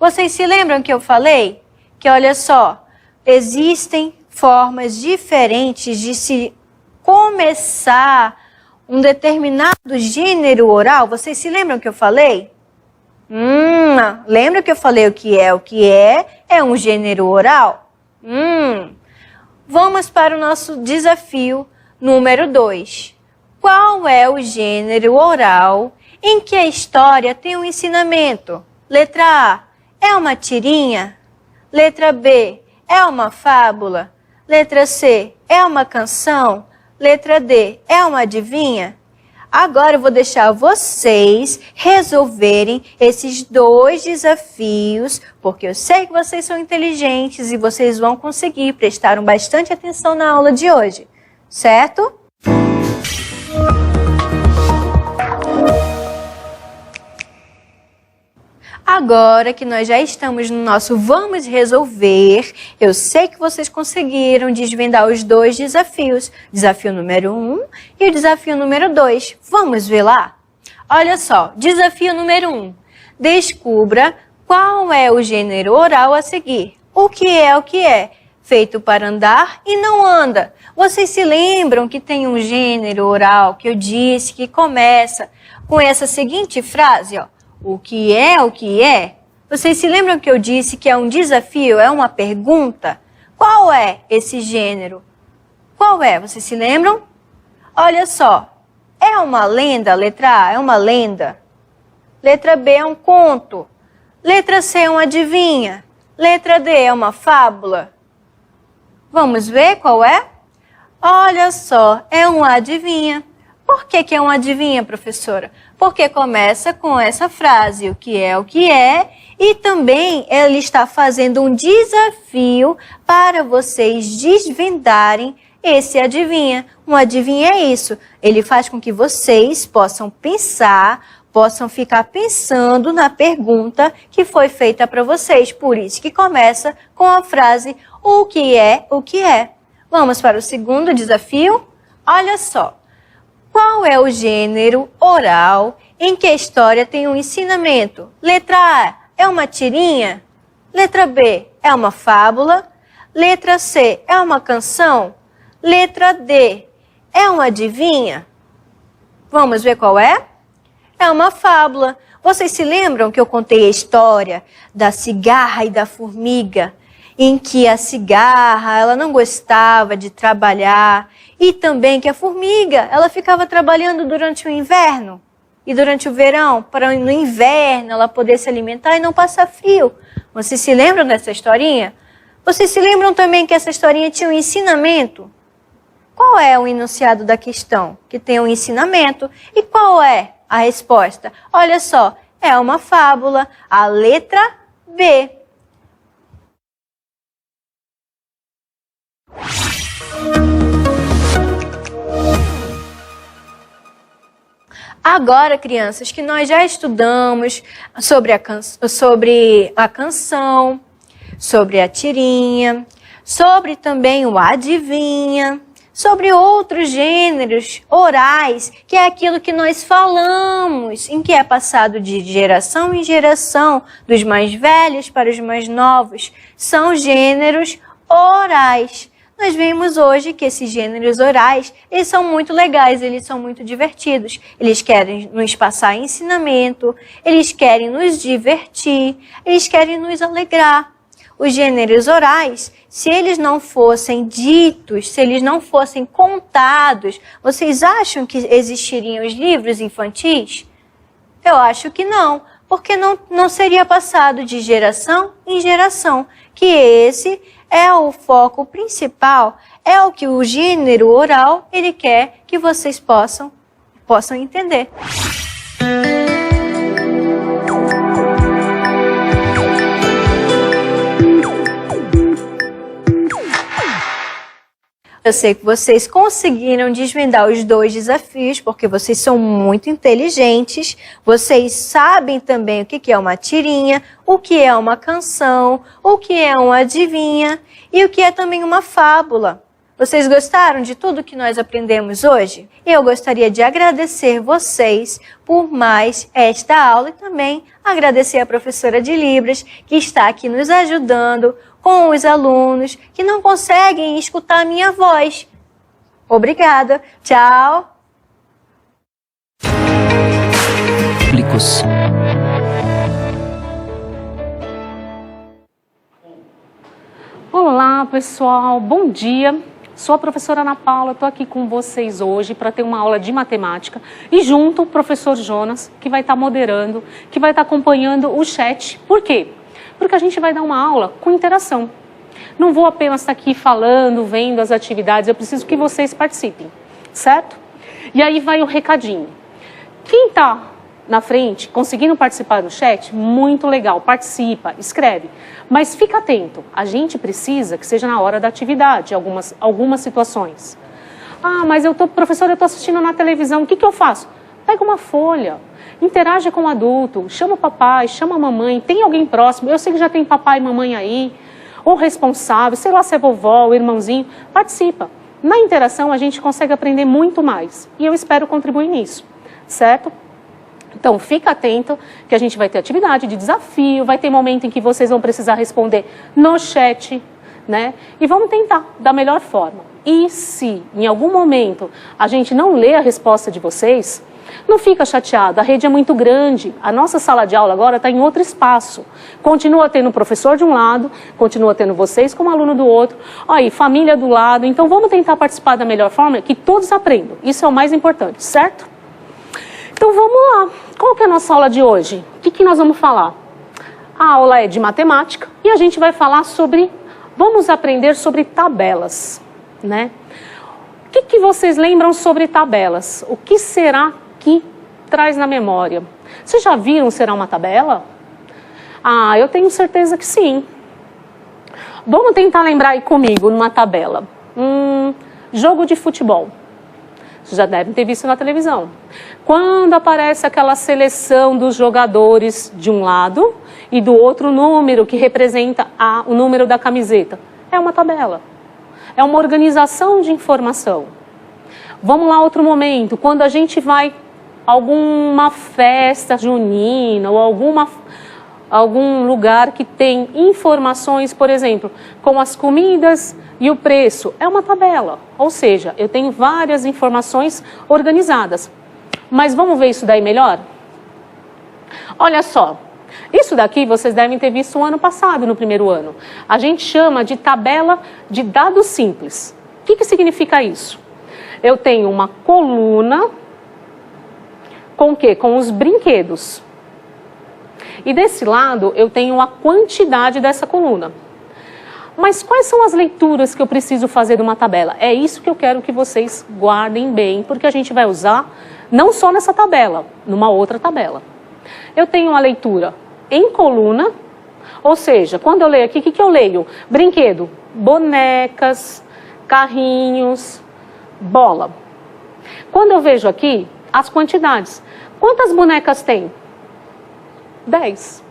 Vocês se lembram que eu falei? Que olha só, existem formas diferentes de se começar um determinado gênero oral. Vocês se lembram que eu falei? Lembra que eu falei o que é um gênero oral? Vamos para o nosso desafio número 2. Qual é o gênero oral em que a história tem um ensinamento? Letra A, é uma tirinha? Letra B, é uma fábula? Letra C, é uma canção? Letra D, é uma adivinha? Agora eu vou deixar vocês resolverem esses 2 desafios, porque eu sei que vocês são inteligentes e vocês vão conseguir prestar bastante atenção na aula de hoje, certo? Agora que nós já estamos no nosso Vamos Resolver, eu sei que vocês conseguiram desvendar os 2 desafios. Desafio número 1 e o desafio número 2. Vamos ver lá? Olha só, desafio número 1. Descubra qual é o gênero oral a seguir. O que é? Feito para andar e não anda. Vocês se lembram que tem um gênero oral que eu disse que começa com essa seguinte frase, ó. O que é? Vocês se lembram que eu disse que é um desafio, é uma pergunta? Qual é esse gênero? Qual é? Vocês se lembram? Olha só, é uma lenda? Letra A é uma lenda. Letra B é um conto. Letra C é uma adivinha. Letra D é uma fábula. Vamos ver qual é? Olha só, é uma adivinha. Por que é uma adivinha, professora? Porque começa com essa frase, o que é, e também ela está fazendo um desafio para vocês desvendarem esse adivinha. Um adivinha é isso, ele faz com que vocês possam pensar, possam ficar pensando na pergunta que foi feita para vocês. Por isso que começa com a frase, o que é. Vamos para o segundo desafio? Olha só. Qual é o gênero oral em que a história tem um ensinamento? Letra A, é uma tirinha? Letra B, é uma fábula? Letra C, é uma canção? Letra D, é uma adivinha? Vamos ver qual é? É uma fábula. Vocês se lembram que eu contei a história da cigarra e da formiga? Em que a cigarra, ela não gostava de trabalhar, e também que a formiga, ela ficava trabalhando durante o inverno e durante o verão, para no inverno ela poder se alimentar e não passar frio. Vocês se lembram dessa historinha? Vocês se lembram também que essa historinha tinha um ensinamento? Qual é o enunciado da questão? Que tem um ensinamento. E qual é a resposta? Olha só, é uma fábula, a letra B. Agora, crianças, que nós já estudamos sobre a canção, sobre a tirinha, sobre também o adivinha, sobre outros gêneros orais, que é aquilo que nós falamos, em que é passado de geração em geração, dos mais velhos para os mais novos. São gêneros orais. Nós vimos hoje que esses gêneros orais, eles são muito legais, eles são muito divertidos. Eles querem nos passar ensinamento, eles querem nos divertir, eles querem nos alegrar. Os gêneros orais, se eles não fossem ditos, se eles não fossem contados, vocês acham que existiriam os livros infantis? Eu acho que não, porque não seria passado de geração em geração, que esse é o foco principal, é o que o gênero oral ele quer que vocês possam entender. Eu sei que vocês conseguiram desvendar os 2 desafios, porque vocês são muito inteligentes, vocês sabem também o que é uma tirinha, o que é uma canção, o que é uma adivinha e o que é também uma fábula. Vocês gostaram de tudo que nós aprendemos hoje? Eu gostaria de agradecer vocês por mais esta aula e também agradecer a professora de Libras que está aqui nos ajudando com os alunos que não conseguem escutar a minha voz. Obrigada. Tchau. Públicos. Olá, pessoal. Bom dia. Sou a professora Ana Paula, estou aqui com vocês hoje para ter uma aula de matemática e junto o professor Jonas, que vai estar moderando, que vai estar acompanhando o chat. Por quê? Porque a gente vai dar uma aula com interação. Não vou apenas estar aqui falando, vendo as atividades, eu preciso que vocês participem, certo? E aí vai o recadinho. Quem está na frente, conseguindo participar do chat, muito legal, participa, escreve. Mas fica atento, a gente precisa que seja na hora da atividade, algumas situações. Ah, mas professora, eu estou assistindo na televisão, o que eu faço? Pega uma folha, interaja com o adulto, chama o papai, chama a mamãe, tem alguém próximo, eu sei que já tem papai e mamãe aí, ou responsável, sei lá se é vovó, o irmãozinho, participa. Na interação a gente consegue aprender muito mais e eu espero contribuir nisso, certo? Então fica atento que a gente vai ter atividade de desafio, vai ter momento em que vocês vão precisar responder no chat, né? E vamos tentar da melhor forma. E se em algum momento a gente não lê a resposta de vocês, não fica chateado, a rede é muito grande, a nossa sala de aula agora está em outro espaço. Continua tendo o professor de um lado, continua tendo vocês como aluno do outro, aí família do lado, então vamos tentar participar da melhor forma, que todos aprendam, isso é o mais importante, certo? Então vamos lá, qual que é a nossa aula de hoje? O que nós vamos falar? A aula é de matemática e a gente vai falar vamos aprender sobre tabelas, né? O que vocês lembram sobre tabelas? O que será que traz na memória? Vocês já viram será uma tabela? Ah, eu tenho certeza que sim. Vamos tentar lembrar aí comigo numa tabela. Jogo de futebol. Vocês já devem ter visto na televisão. Quando aparece aquela seleção dos jogadores de um lado e do outro número que representa o número da camiseta, é uma tabela. É uma organização de informação. Vamos lá outro momento, quando a gente vai a alguma festa junina ou algum lugar que tem informações, por exemplo, com as comidas e o preço, é uma tabela. Ou seja, eu tenho várias informações organizadas. Mas vamos ver isso daí melhor? Olha só, isso daqui vocês devem ter visto o ano passado, no primeiro ano. A gente chama de tabela de dados simples. O que significa isso? Eu tenho uma coluna com o quê? Com os brinquedos. E desse lado eu tenho a quantidade dessa coluna. Mas quais são as leituras que eu preciso fazer de uma tabela? É isso que eu quero que vocês guardem bem, porque a gente vai usar não só nessa tabela, numa outra tabela. Eu tenho uma leitura em coluna, ou seja, quando eu leio aqui, o que eu leio? Brinquedo, bonecas, carrinhos, bola. Quando eu vejo aqui, as quantidades. Quantas bonecas tem? 10.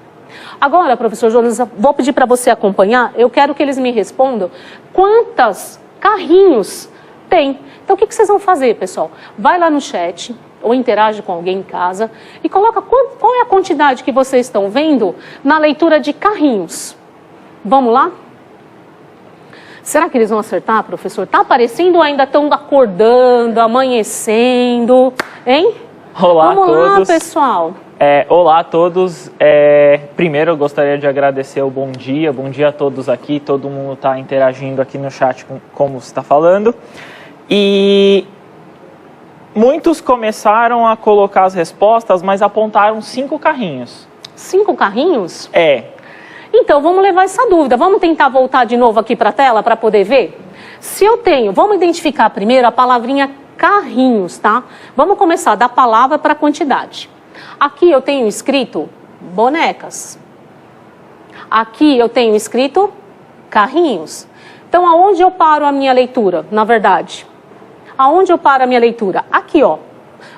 Agora, professor Jonas, vou pedir para você acompanhar. Eu quero que eles me respondam quantos carrinhos Tem. Então, o que vocês vão fazer, pessoal? Vai lá no chat ou interage com alguém em casa e coloca qual é a quantidade que vocês estão vendo na leitura de carrinhos. Vamos lá? Será que eles vão acertar, professor? Está aparecendo ou ainda estão acordando, amanhecendo? Hein? Olá Vamos a todos. lá, pessoal. Olá a todos. Primeiro eu gostaria de agradecer o bom dia a todos aqui. Todo mundo está interagindo aqui no chat como você está falando. E muitos começaram a colocar as respostas, mas apontaram 5 carrinhos. 5 carrinhos? Então, vamos levar essa dúvida. Vamos tentar voltar de novo aqui para a tela para poder ver? Se eu tenho, vamos identificar primeiro a palavrinha carrinhos, tá? Vamos começar da palavra para a quantidade. Aqui eu tenho escrito bonecas. Aqui eu tenho escrito carrinhos. Então, aonde eu paro a minha leitura, na verdade? Aonde eu paro a minha leitura? Aqui, ó.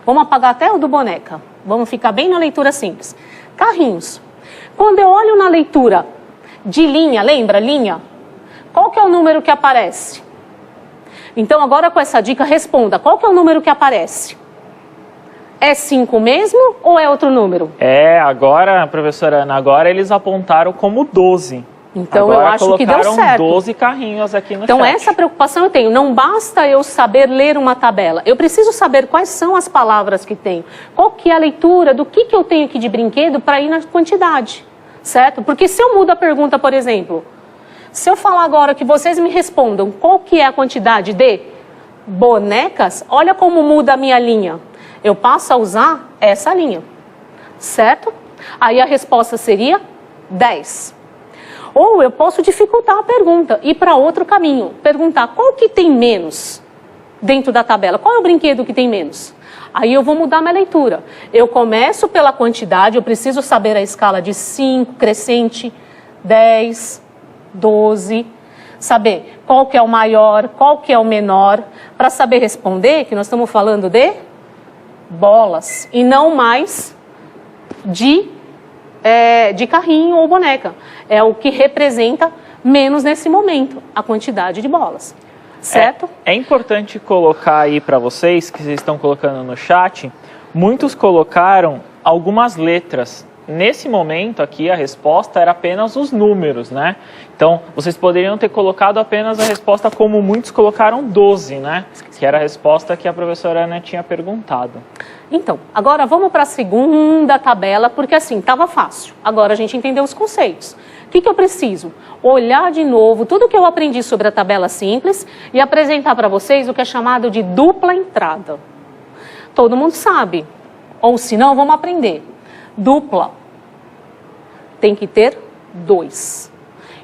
Vamos apagar até o do boneca. Vamos ficar bem na leitura simples. Carrinhos. Quando eu olho na leitura de linha, lembra? Linha. Qual que é o número que aparece? Então, agora com essa dica, responda. Qual que é o número que aparece? É 5 mesmo ou é outro número? Agora, professora Ana, agora eles apontaram como 12. Então, agora eu acho que deu certo. 12 carrinhos aqui no chat. Então, essa preocupação eu tenho. Não basta eu saber ler uma tabela. Eu preciso saber quais são as palavras que tenho. Qual que é a leitura do que eu tenho aqui de brinquedo para ir na quantidade. Certo? Porque se eu mudo a pergunta, por exemplo, se eu falar agora que vocês me respondam qual que é a quantidade de bonecas, olha como muda a minha linha. Eu passo a usar essa linha. Certo? Aí a resposta seria 10. Ou eu posso dificultar a pergunta, ir para outro caminho. Perguntar qual que tem menos dentro da tabela. Qual é o brinquedo que tem menos? Aí eu vou mudar minha leitura. Eu começo pela quantidade, eu preciso saber a escala de 5, crescente, 10, 12. Saber qual que é o maior, qual que é o menor. Para saber responder, que nós estamos falando de bolas. E não mais de carrinho ou boneca. É o que representa menos nesse momento, a quantidade de bolas. Certo? É importante colocar aí para vocês, que vocês estão colocando no chat, muitos colocaram algumas letras. Nesse momento aqui, a resposta era apenas os números, né? Então, vocês poderiam ter colocado apenas a resposta como muitos colocaram 12, né? Que era a resposta que a professora Ana tinha perguntado. Então, agora vamos para a segunda tabela, porque assim, estava fácil. Agora a gente entendeu os conceitos. O que eu preciso? Olhar de novo tudo que eu aprendi sobre a tabela simples e apresentar para vocês o que é chamado de dupla entrada. Todo mundo sabe, ou se não, vamos aprender. Dupla tem que ter 2.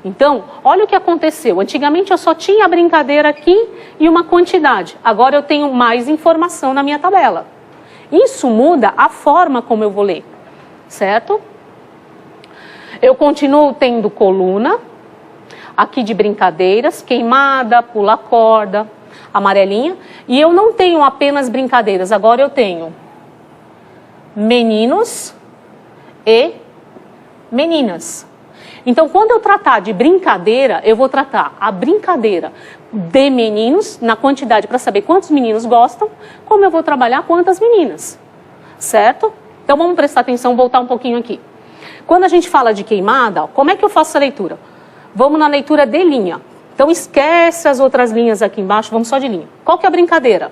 Então, olha o que aconteceu. Antigamente eu só tinha a brincadeira aqui e uma quantidade. Agora eu tenho mais informação na minha tabela. Isso muda a forma como eu vou ler, certo? Eu continuo tendo coluna, aqui de brincadeiras, queimada, pula corda, amarelinha. E eu não tenho apenas brincadeiras, agora eu tenho meninos e meninas. Então, quando eu tratar de brincadeira, eu vou tratar a brincadeira de meninos, na quantidade, para saber quantos meninos gostam, como eu vou trabalhar quantas meninas, certo? Então, vamos prestar atenção, voltar um pouquinho aqui. Quando a gente fala de queimada, como é que eu faço a leitura? Vamos na leitura de linha. Então, esquece as outras linhas aqui embaixo, vamos só de linha. Qual que é a brincadeira?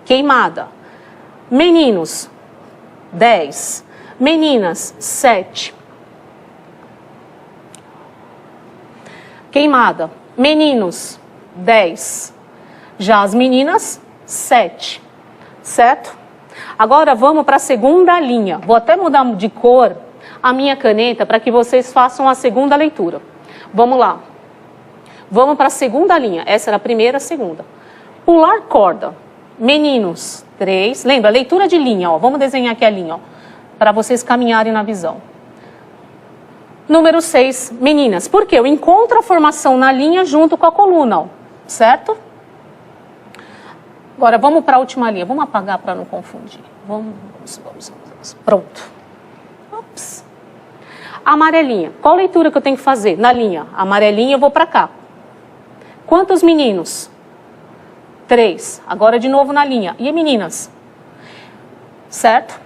Queimada. Meninos, 10. Meninas, 7. Queimada. Meninos, 10. Já as meninas, 7. Certo? Agora vamos para a segunda linha. Vou até mudar de cor a minha caneta para que vocês façam a segunda leitura. Vamos lá. Vamos para a segunda linha. Essa era a primeira, a segunda. Pular corda. Meninos, 3. Lembra, leitura de linha. Ó. Vamos desenhar aqui a linha, ó, para vocês caminharem na visão. Número 6, meninas. Por quê? Eu encontro a formação na linha junto com a coluna, ó, certo? Agora, vamos para a última linha. Vamos apagar para não confundir. Vamos. Pronto. Ops. Amarelinha. Qual leitura que eu tenho que fazer? Na linha. Amarelinha, eu vou para cá. Quantos meninos? 3. Agora de novo na linha. E meninas? Certo?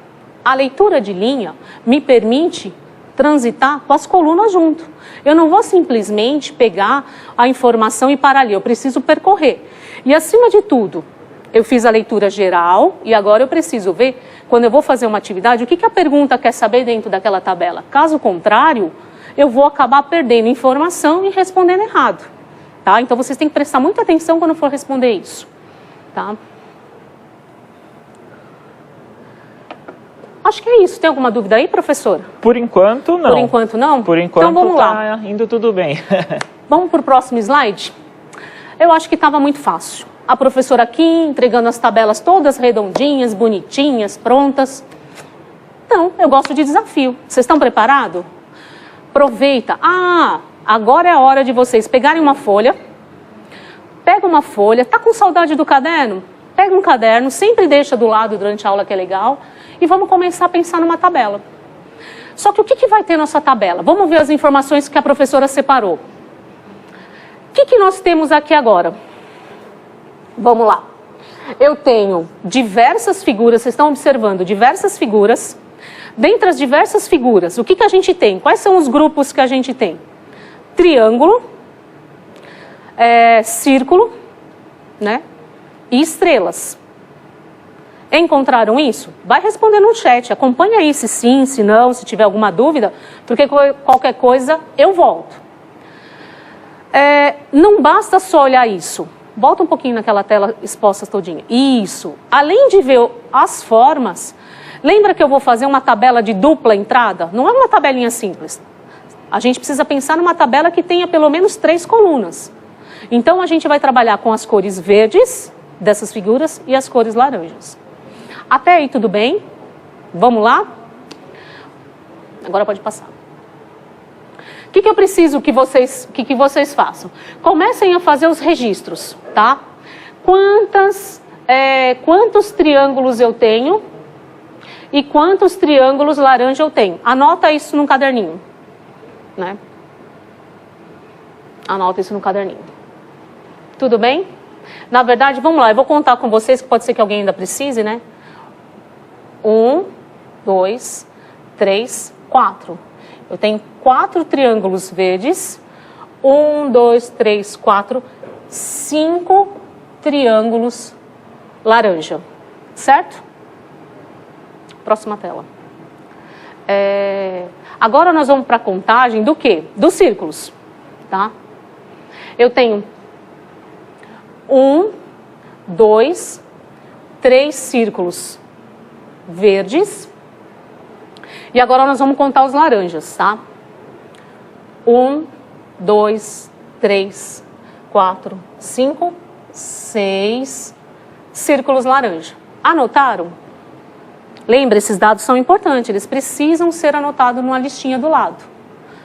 A leitura de linha me permite transitar com as colunas junto. Eu não vou simplesmente pegar a informação e parar ali, eu preciso percorrer. E acima de tudo, eu fiz a leitura geral e agora eu preciso ver, quando eu vou fazer uma atividade, o que a pergunta quer saber dentro daquela tabela. Caso contrário, eu vou acabar perdendo informação e respondendo errado. Tá? Então vocês têm que prestar muita atenção quando for responder isso. Tá? Acho que é isso. Tem alguma dúvida aí, professora? Por enquanto, não. Por enquanto, não? Por enquanto, então, vamos lá. Indo tudo bem. Vamos para o próximo slide? Eu acho que estava muito fácil. A professora aqui entregando as tabelas todas redondinhas, bonitinhas, prontas. Não, eu gosto de desafio. Vocês estão preparados? Aproveita. Agora é a hora de vocês pegarem uma folha. Pega uma folha. Tá com saudade do caderno? Pega um caderno, sempre deixa do lado durante a aula, que é legal. E vamos começar a pensar numa tabela. Só que o que vai ter nessa tabela? Vamos ver as informações que a professora separou. O que nós temos aqui agora? Vamos lá. Eu tenho diversas figuras, vocês estão observando diversas figuras. Dentre as diversas figuras, o que a gente tem? Quais são os grupos que a gente tem? Triângulo, círculo, né? E estrelas. Encontraram isso? Vai responder no chat. Acompanha aí se sim, se não, se tiver alguma dúvida, porque qualquer coisa eu volto. Não basta só olhar isso. Volta um pouquinho naquela tela exposta todinha. Isso. Além de ver as formas, lembra que eu vou fazer uma tabela de dupla entrada? Não é uma tabelinha simples. A gente precisa pensar numa tabela que tenha pelo menos 3 colunas. Então a gente vai trabalhar com as cores verdes dessas figuras e as cores laranjas. Até aí tudo bem? Vamos lá? Agora pode passar. O que eu preciso que vocês façam? Comecem a fazer os registros, tá? Quantos triângulos eu tenho e quantos triângulos laranja eu tenho? Anota isso no caderninho, né? Anota isso no caderninho. Tudo bem? Na verdade, vamos lá, eu vou contar com vocês, que pode ser que alguém ainda precise, né? 1, 2, 3, 4. Eu tenho 4 triângulos verdes. 1, 2, 3, 4, 5 triângulos laranja. Certo? Próxima tela. Agora nós vamos para a contagem do quê? Dos círculos. Tá? Eu tenho 1, 2, 3 círculos verdes. E agora nós vamos contar os laranjas, tá? 1, 2, 3, 4, 5, 6 círculos laranja. Anotaram? Lembra, esses dados são importantes, eles precisam ser anotados numa listinha do lado.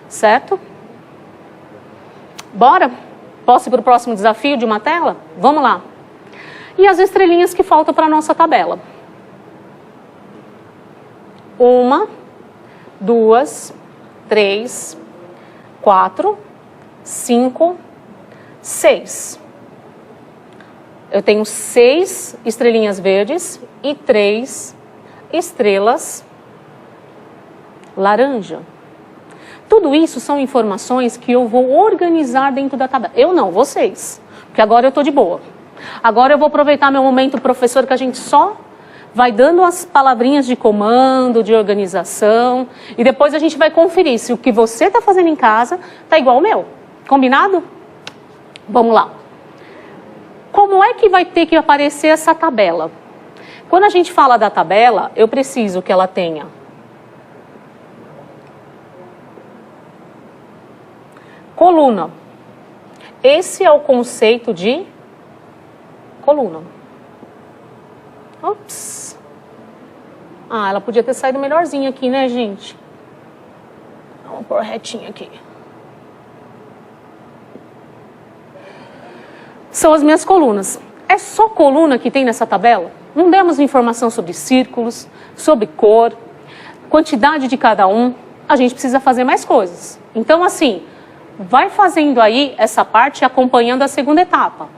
Certo? Bora? Posso ir para o próximo desafio de uma tela? Vamos lá. E as estrelinhas que faltam para a nossa tabela? 1, 2, 3, 4, 5, 6. Eu tenho 6 estrelinhas verdes e 3 estrelas laranja. Tudo isso são informações que eu vou organizar dentro da tabela. Eu não, vocês. Porque agora eu estou de boa. Agora eu vou aproveitar meu momento professor, que a gente só vai dando as palavrinhas de comando, de organização. E depois a gente vai conferir se o que você está fazendo em casa está igual ao meu. Combinado? Vamos lá. Como é que vai ter que aparecer essa tabela? Quando a gente fala da tabela, eu preciso que ela tenha coluna. Esse é o conceito de coluna. Ops. Ela podia ter saído melhorzinha aqui, né, gente? Vamos pôr retinho aqui. São as minhas colunas. É só coluna que tem nessa tabela? Não demos informação sobre círculos, sobre cor, quantidade de cada um. A gente precisa fazer mais coisas. Então, assim, vai fazendo aí essa parte acompanhando a segunda etapa.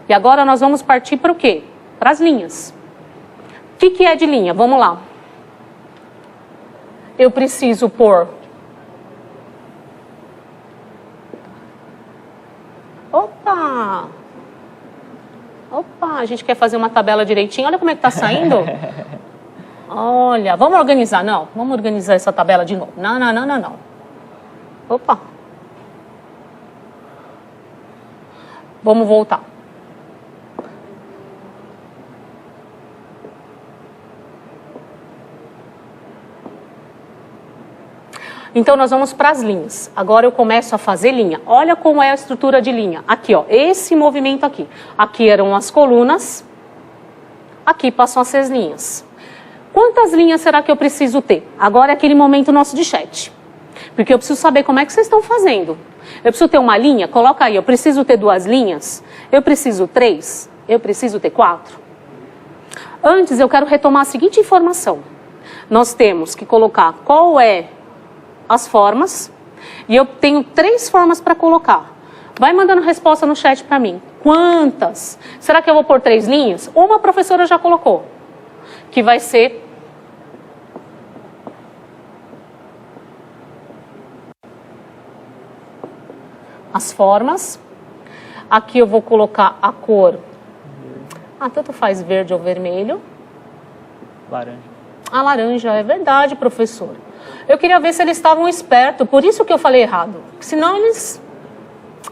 E agora nós vamos partir para o quê? Para as linhas. O que é de linha? Vamos lá. Eu preciso pôr... Opa! Opa, a gente quer fazer uma tabela direitinho. Olha como é que tá saindo. Olha, vamos organizar. Não, vamos organizar essa tabela de novo. Não, não, não, não, não. Opa. Vamos voltar. Então, nós vamos para as linhas. Agora eu começo a fazer linha. Olha como é a estrutura de linha. Aqui, ó, esse movimento aqui. Aqui eram as colunas. Aqui passam as 6 linhas. Quantas linhas será que eu preciso ter? Agora é aquele momento nosso de chat. Porque eu preciso saber como é que vocês estão fazendo. Eu preciso ter uma linha? Coloca aí, eu preciso ter 2 linhas? Eu preciso 3? Eu preciso ter 4? Antes, eu quero retomar a seguinte informação. Nós temos que colocar qual é as formas, e eu tenho 3 formas para colocar. Vai mandando resposta no chat para mim. Quantas? Será que eu vou pôr 3 linhas? Uma a professora já colocou, que vai ser as formas. Aqui eu vou colocar a cor, tanto faz verde ou vermelho. Laranja. A laranja, é verdade, professor. Eu queria ver se eles estavam espertos, por isso que eu falei errado. Senão eles...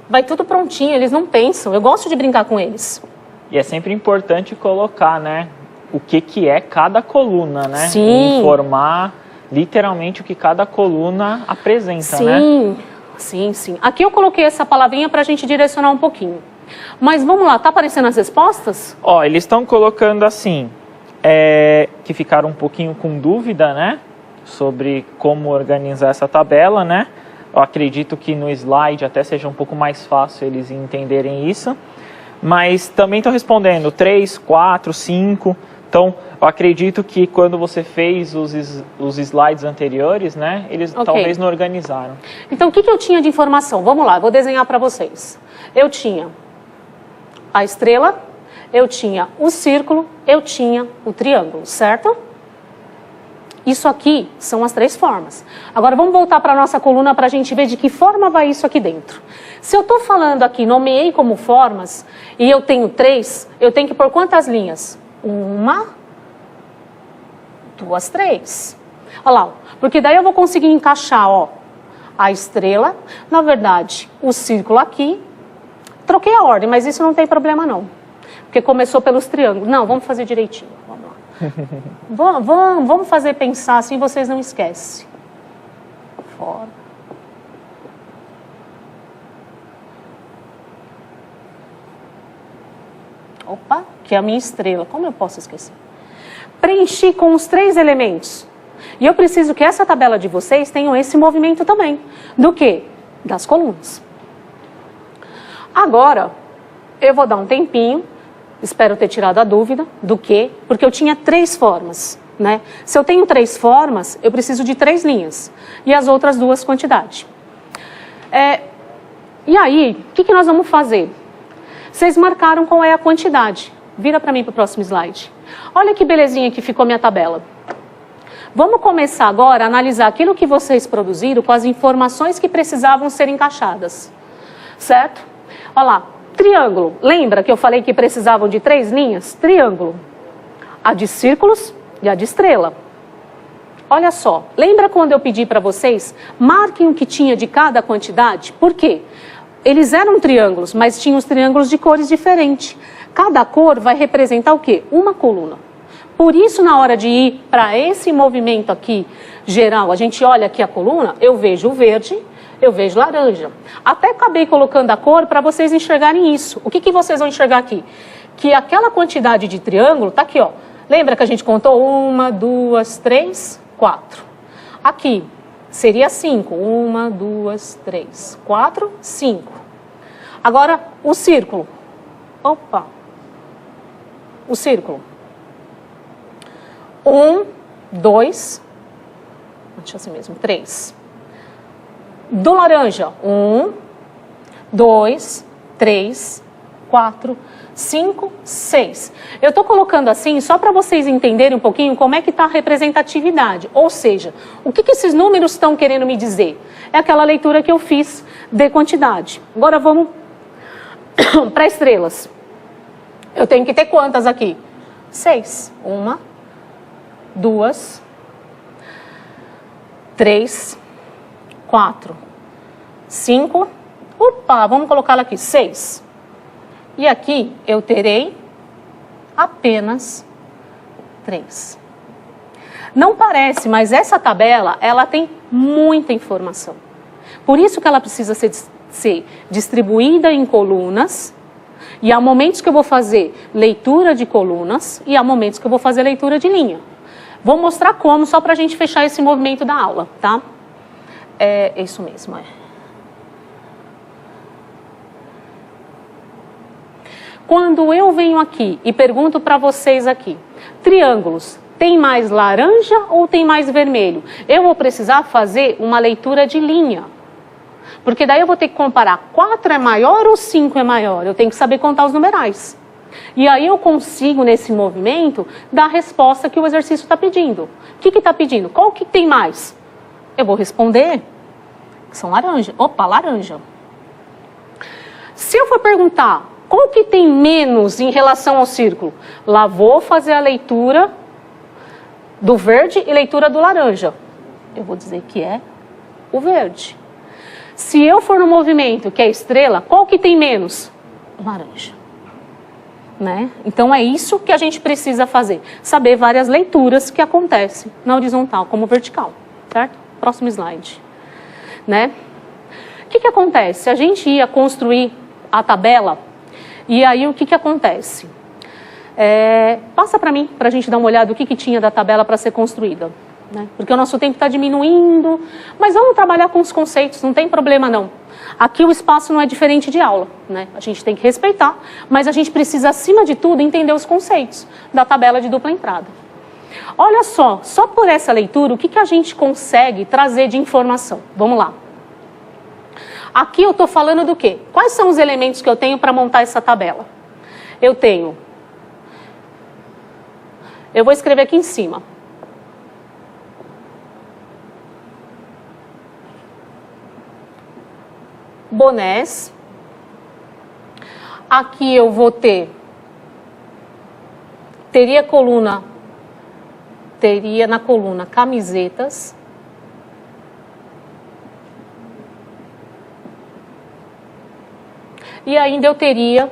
vai tudo prontinho, eles não pensam. Eu gosto de brincar com eles. E é sempre importante colocar, né, o que é cada coluna, né? Sim. Informar literalmente o que cada coluna apresenta, né? Sim, sim, sim. Aqui eu coloquei essa palavrinha para a gente direcionar um pouquinho. Mas vamos lá, tá aparecendo as respostas? Ó, eles estão colocando assim, que ficaram um pouquinho com dúvida, né? Sobre como organizar essa tabela, né? Eu acredito que no slide até seja um pouco mais fácil eles entenderem isso. Mas também estão respondendo 3, 4, 5. Então, eu acredito que quando você fez os slides anteriores, né? Eles talvez não organizaram. Então, o que eu tinha de informação? Vamos lá, eu vou desenhar para vocês. Eu tinha a estrela, eu tinha o círculo, eu tinha o triângulo, certo? Isso aqui são as 3 formas. Agora vamos voltar para a nossa coluna para a gente ver de que forma vai isso aqui dentro. Se eu estou falando aqui, nomeei como formas, e eu tenho 3, eu tenho que pôr quantas linhas? 1, 2, 3. Olha lá, porque daí eu vou conseguir encaixar, ó, a estrela, na verdade, o círculo aqui. Troquei a ordem, mas isso não tem problema não. Porque começou pelos triângulos. Não, vamos fazer direitinho. Vamos lá. Vamos fazer pensar assim, vocês não esquecem. Fora. Opa, que é a minha estrela. Como eu posso esquecer? Preenchi com os 3 elementos. E eu preciso que essa tabela de vocês tenha esse movimento também. Do quê? Das colunas. Agora, eu vou dar um tempinho. Espero ter tirado a dúvida do quê? Porque eu tinha 3 formas, né? Se eu tenho 3 formas, eu preciso de 3 linhas. E as outras 2 quantidades. E aí, o que nós vamos fazer? Vocês marcaram qual é a quantidade. Vira para mim para o próximo slide. Olha que belezinha que ficou minha tabela. Vamos começar agora a analisar aquilo que vocês produziram com as informações que precisavam ser encaixadas. Certo? Olha lá. Triângulo, lembra que eu falei que precisavam de 3 linhas? Triângulo, a de círculos e a de estrela. Olha só, lembra quando eu pedi para vocês, marquem o que tinha de cada quantidade? Por quê? Eles eram triângulos, mas tinham os triângulos de cores diferentes. Cada cor vai representar o quê? Uma coluna. Por isso, na hora de ir para esse movimento aqui geral, a gente olha aqui a coluna, eu vejo o verde, eu vejo laranja. Até acabei colocando a cor para vocês enxergarem isso. O que vocês vão enxergar aqui? Que aquela quantidade de triângulo está aqui, ó. Lembra que a gente contou? 1, 2, 3, 4. Aqui seria 5. 1, 2, 3, 4, 5. Agora, o círculo. Opa! O círculo. 1, 2, deixa assim mesmo, 3. Do laranja, 1, 2, 3, 4, 5, 6. Eu estou colocando assim só para vocês entenderem um pouquinho como é que está a representatividade. Ou seja, o que esses números estão querendo me dizer? É aquela leitura que eu fiz de quantidade. Agora vamos para estrelas. Eu tenho que ter quantas aqui? 6. 1, 2, 3, 4, 5. Opa, vamos colocá-la aqui, 6. E aqui eu terei apenas 3. Não parece, mas essa tabela, ela tem muita informação. Por isso que ela precisa ser distribuída em colunas. E há momentos que eu vou fazer leitura de colunas e há momentos que eu vou fazer leitura de linha. Vou mostrar como, só para a gente fechar esse movimento da aula, tá? É isso mesmo, Quando eu venho aqui e pergunto para vocês aqui, triângulos, tem mais laranja ou tem mais vermelho? Eu vou precisar fazer uma leitura de linha. Porque daí eu vou ter que comparar 4 é maior ou 5 é maior. Eu tenho que saber contar os numerais. E aí eu consigo, nesse movimento, dar a resposta que o exercício está pedindo. O que está pedindo? Qual que tem mais? Eu vou responder que são laranja. Opa, laranja. Se eu for perguntar qual que tem menos em relação ao círculo, lá vou fazer a leitura do verde e leitura do laranja. Eu vou dizer que é o verde. Se eu for no movimento, que é estrela, qual que tem menos? Laranja. Né? Então é isso que a gente precisa fazer. Saber várias leituras que acontecem na horizontal como vertical. Certo? Próximo slide. Né? O que acontece? A gente ia construir a tabela e aí o que acontece? Passa para mim, para a gente dar uma olhada o que tinha da tabela para ser construída. Né? Porque o nosso tempo está diminuindo, mas vamos trabalhar com os conceitos, não tem problema não. Aqui o espaço não é diferente de aula, né? A gente tem que respeitar, mas a gente precisa, acima de tudo, entender os conceitos da tabela de dupla entrada. Olha só por essa leitura, o que a gente consegue trazer de informação? Vamos lá. Aqui eu estou falando do quê? Quais são os elementos que eu tenho para montar essa tabela? Eu vou escrever aqui em cima. Bonés. Aqui eu vou teria na coluna camisetas. E ainda eu teria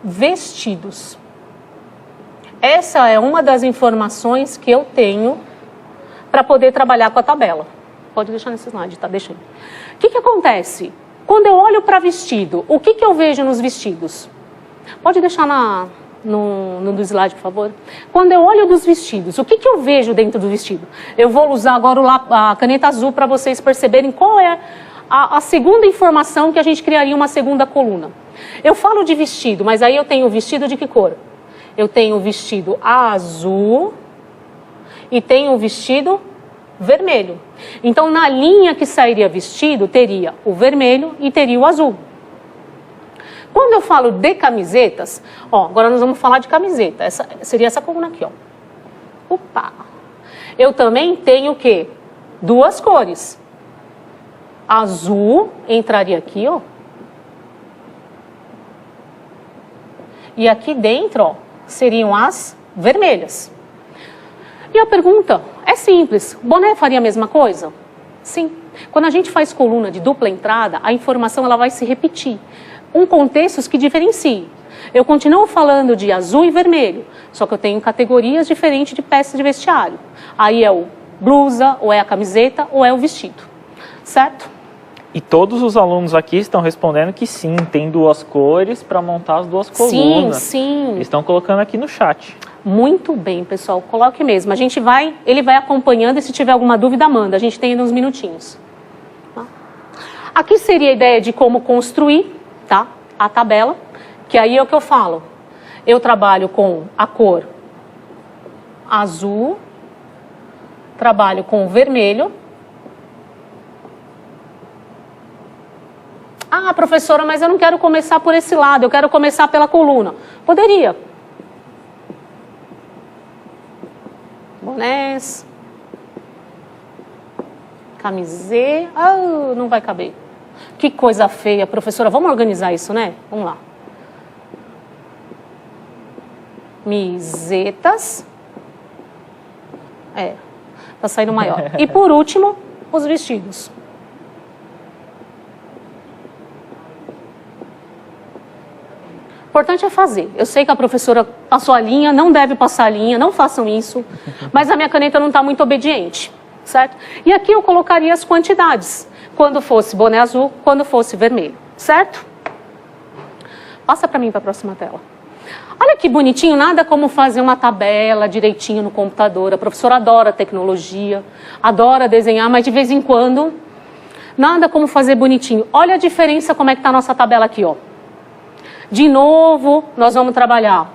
vestidos. Essa é uma das informações que eu tenho para poder trabalhar com a tabela. Pode deixar nesse slide, tá? Deixa aí. O que acontece? Quando eu olho para vestido, o que eu vejo nos vestidos? Pode deixar no slide, por favor. Quando eu olho dos vestidos, o que eu vejo dentro do vestido? Eu vou usar agora a caneta azul para vocês perceberem qual é a segunda informação que a gente criaria uma segunda coluna. Eu falo de vestido, mas aí eu tenho o vestido de que cor? Eu tenho o vestido azul e tenho o vestido vermelho. Então, na linha que sairia vestido, teria o vermelho e teria o azul. Quando eu falo de camisetas, agora nós vamos falar de camiseta. Seria essa coluna aqui, Opa! Eu também tenho o quê? Duas cores. Azul entraria aqui, E aqui dentro, seriam as vermelhas. E a pergunta é simples. Boné faria a mesma coisa? Sim. Quando a gente faz coluna de dupla entrada, a informação ela vai se repetir. Contextos que diferenciem. Eu continuo falando de azul e vermelho, só que eu tenho categorias diferentes de peças de vestiário. Aí é o blusa, ou é a camiseta, ou é o vestido. Certo? E todos os alunos aqui estão respondendo que sim, tem duas cores para montar as duas colunas. Sim. Estão colocando aqui no chat. Muito bem, pessoal. Coloque mesmo. Ele vai acompanhando e se tiver alguma dúvida, manda. A gente tem ainda uns minutinhos. Tá? Aqui seria a ideia de como construir, tá? A tabela, que aí é o que eu falo. Eu trabalho com a cor azul, trabalho com vermelho. Ah, professora, mas eu não quero começar por esse lado, eu quero começar pela coluna. Poderia. Bonés. Camiseta. Ah, não vai caber. Que coisa feia, professora. Vamos organizar isso, né? Vamos lá. Misetas. Tá saindo maior. E por último, os vestidos. O importante é fazer. Eu sei que a professora passou a linha, não deve passar a linha, não façam isso. Mas a minha caneta não está muito obediente, certo? E aqui eu colocaria as quantidades. Quando fosse boné azul, quando fosse vermelho, certo? Passa para mim para a próxima tela. Olha que bonitinho, nada como fazer uma tabela direitinho no computador. A professora adora tecnologia, adora desenhar, mas de vez em quando, nada como fazer bonitinho. Olha a diferença como é que está a nossa tabela aqui, ó. De novo, nós vamos trabalhar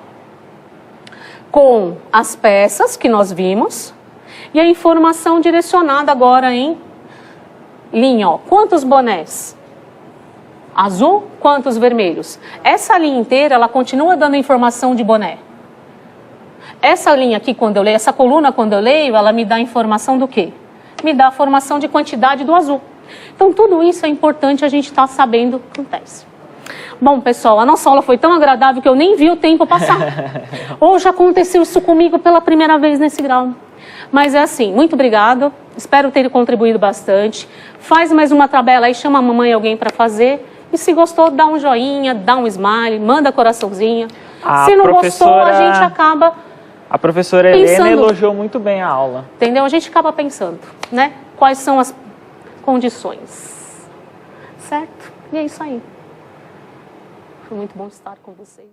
com as peças que nós vimos e a informação direcionada agora em linha, ó. Quantos bonés? Azul, quantos vermelhos? Essa linha inteira, ela continua dando informação de boné. Essa linha aqui, quando eu leio, essa coluna, quando eu leio, ela me dá informação do quê? Me dá a informação de quantidade do azul. Então, tudo isso é importante a gente estar sabendo o que acontece. Bom, pessoal, a nossa aula foi tão agradável que eu nem vi o tempo passar. Hoje aconteceu isso comigo pela primeira vez nesse grau. Mas é assim, muito obrigado. Espero ter contribuído bastante. Faz mais uma tabela aí, chama a mamãe e alguém para fazer. E se gostou, dá um joinha, dá um smile, manda coraçãozinho. Se não gostou, a gente acaba A professora Helena elogiou muito bem a aula. Entendeu? A gente acaba pensando, né? Quais são as condições. Certo? E é isso aí. Foi muito bom estar com vocês.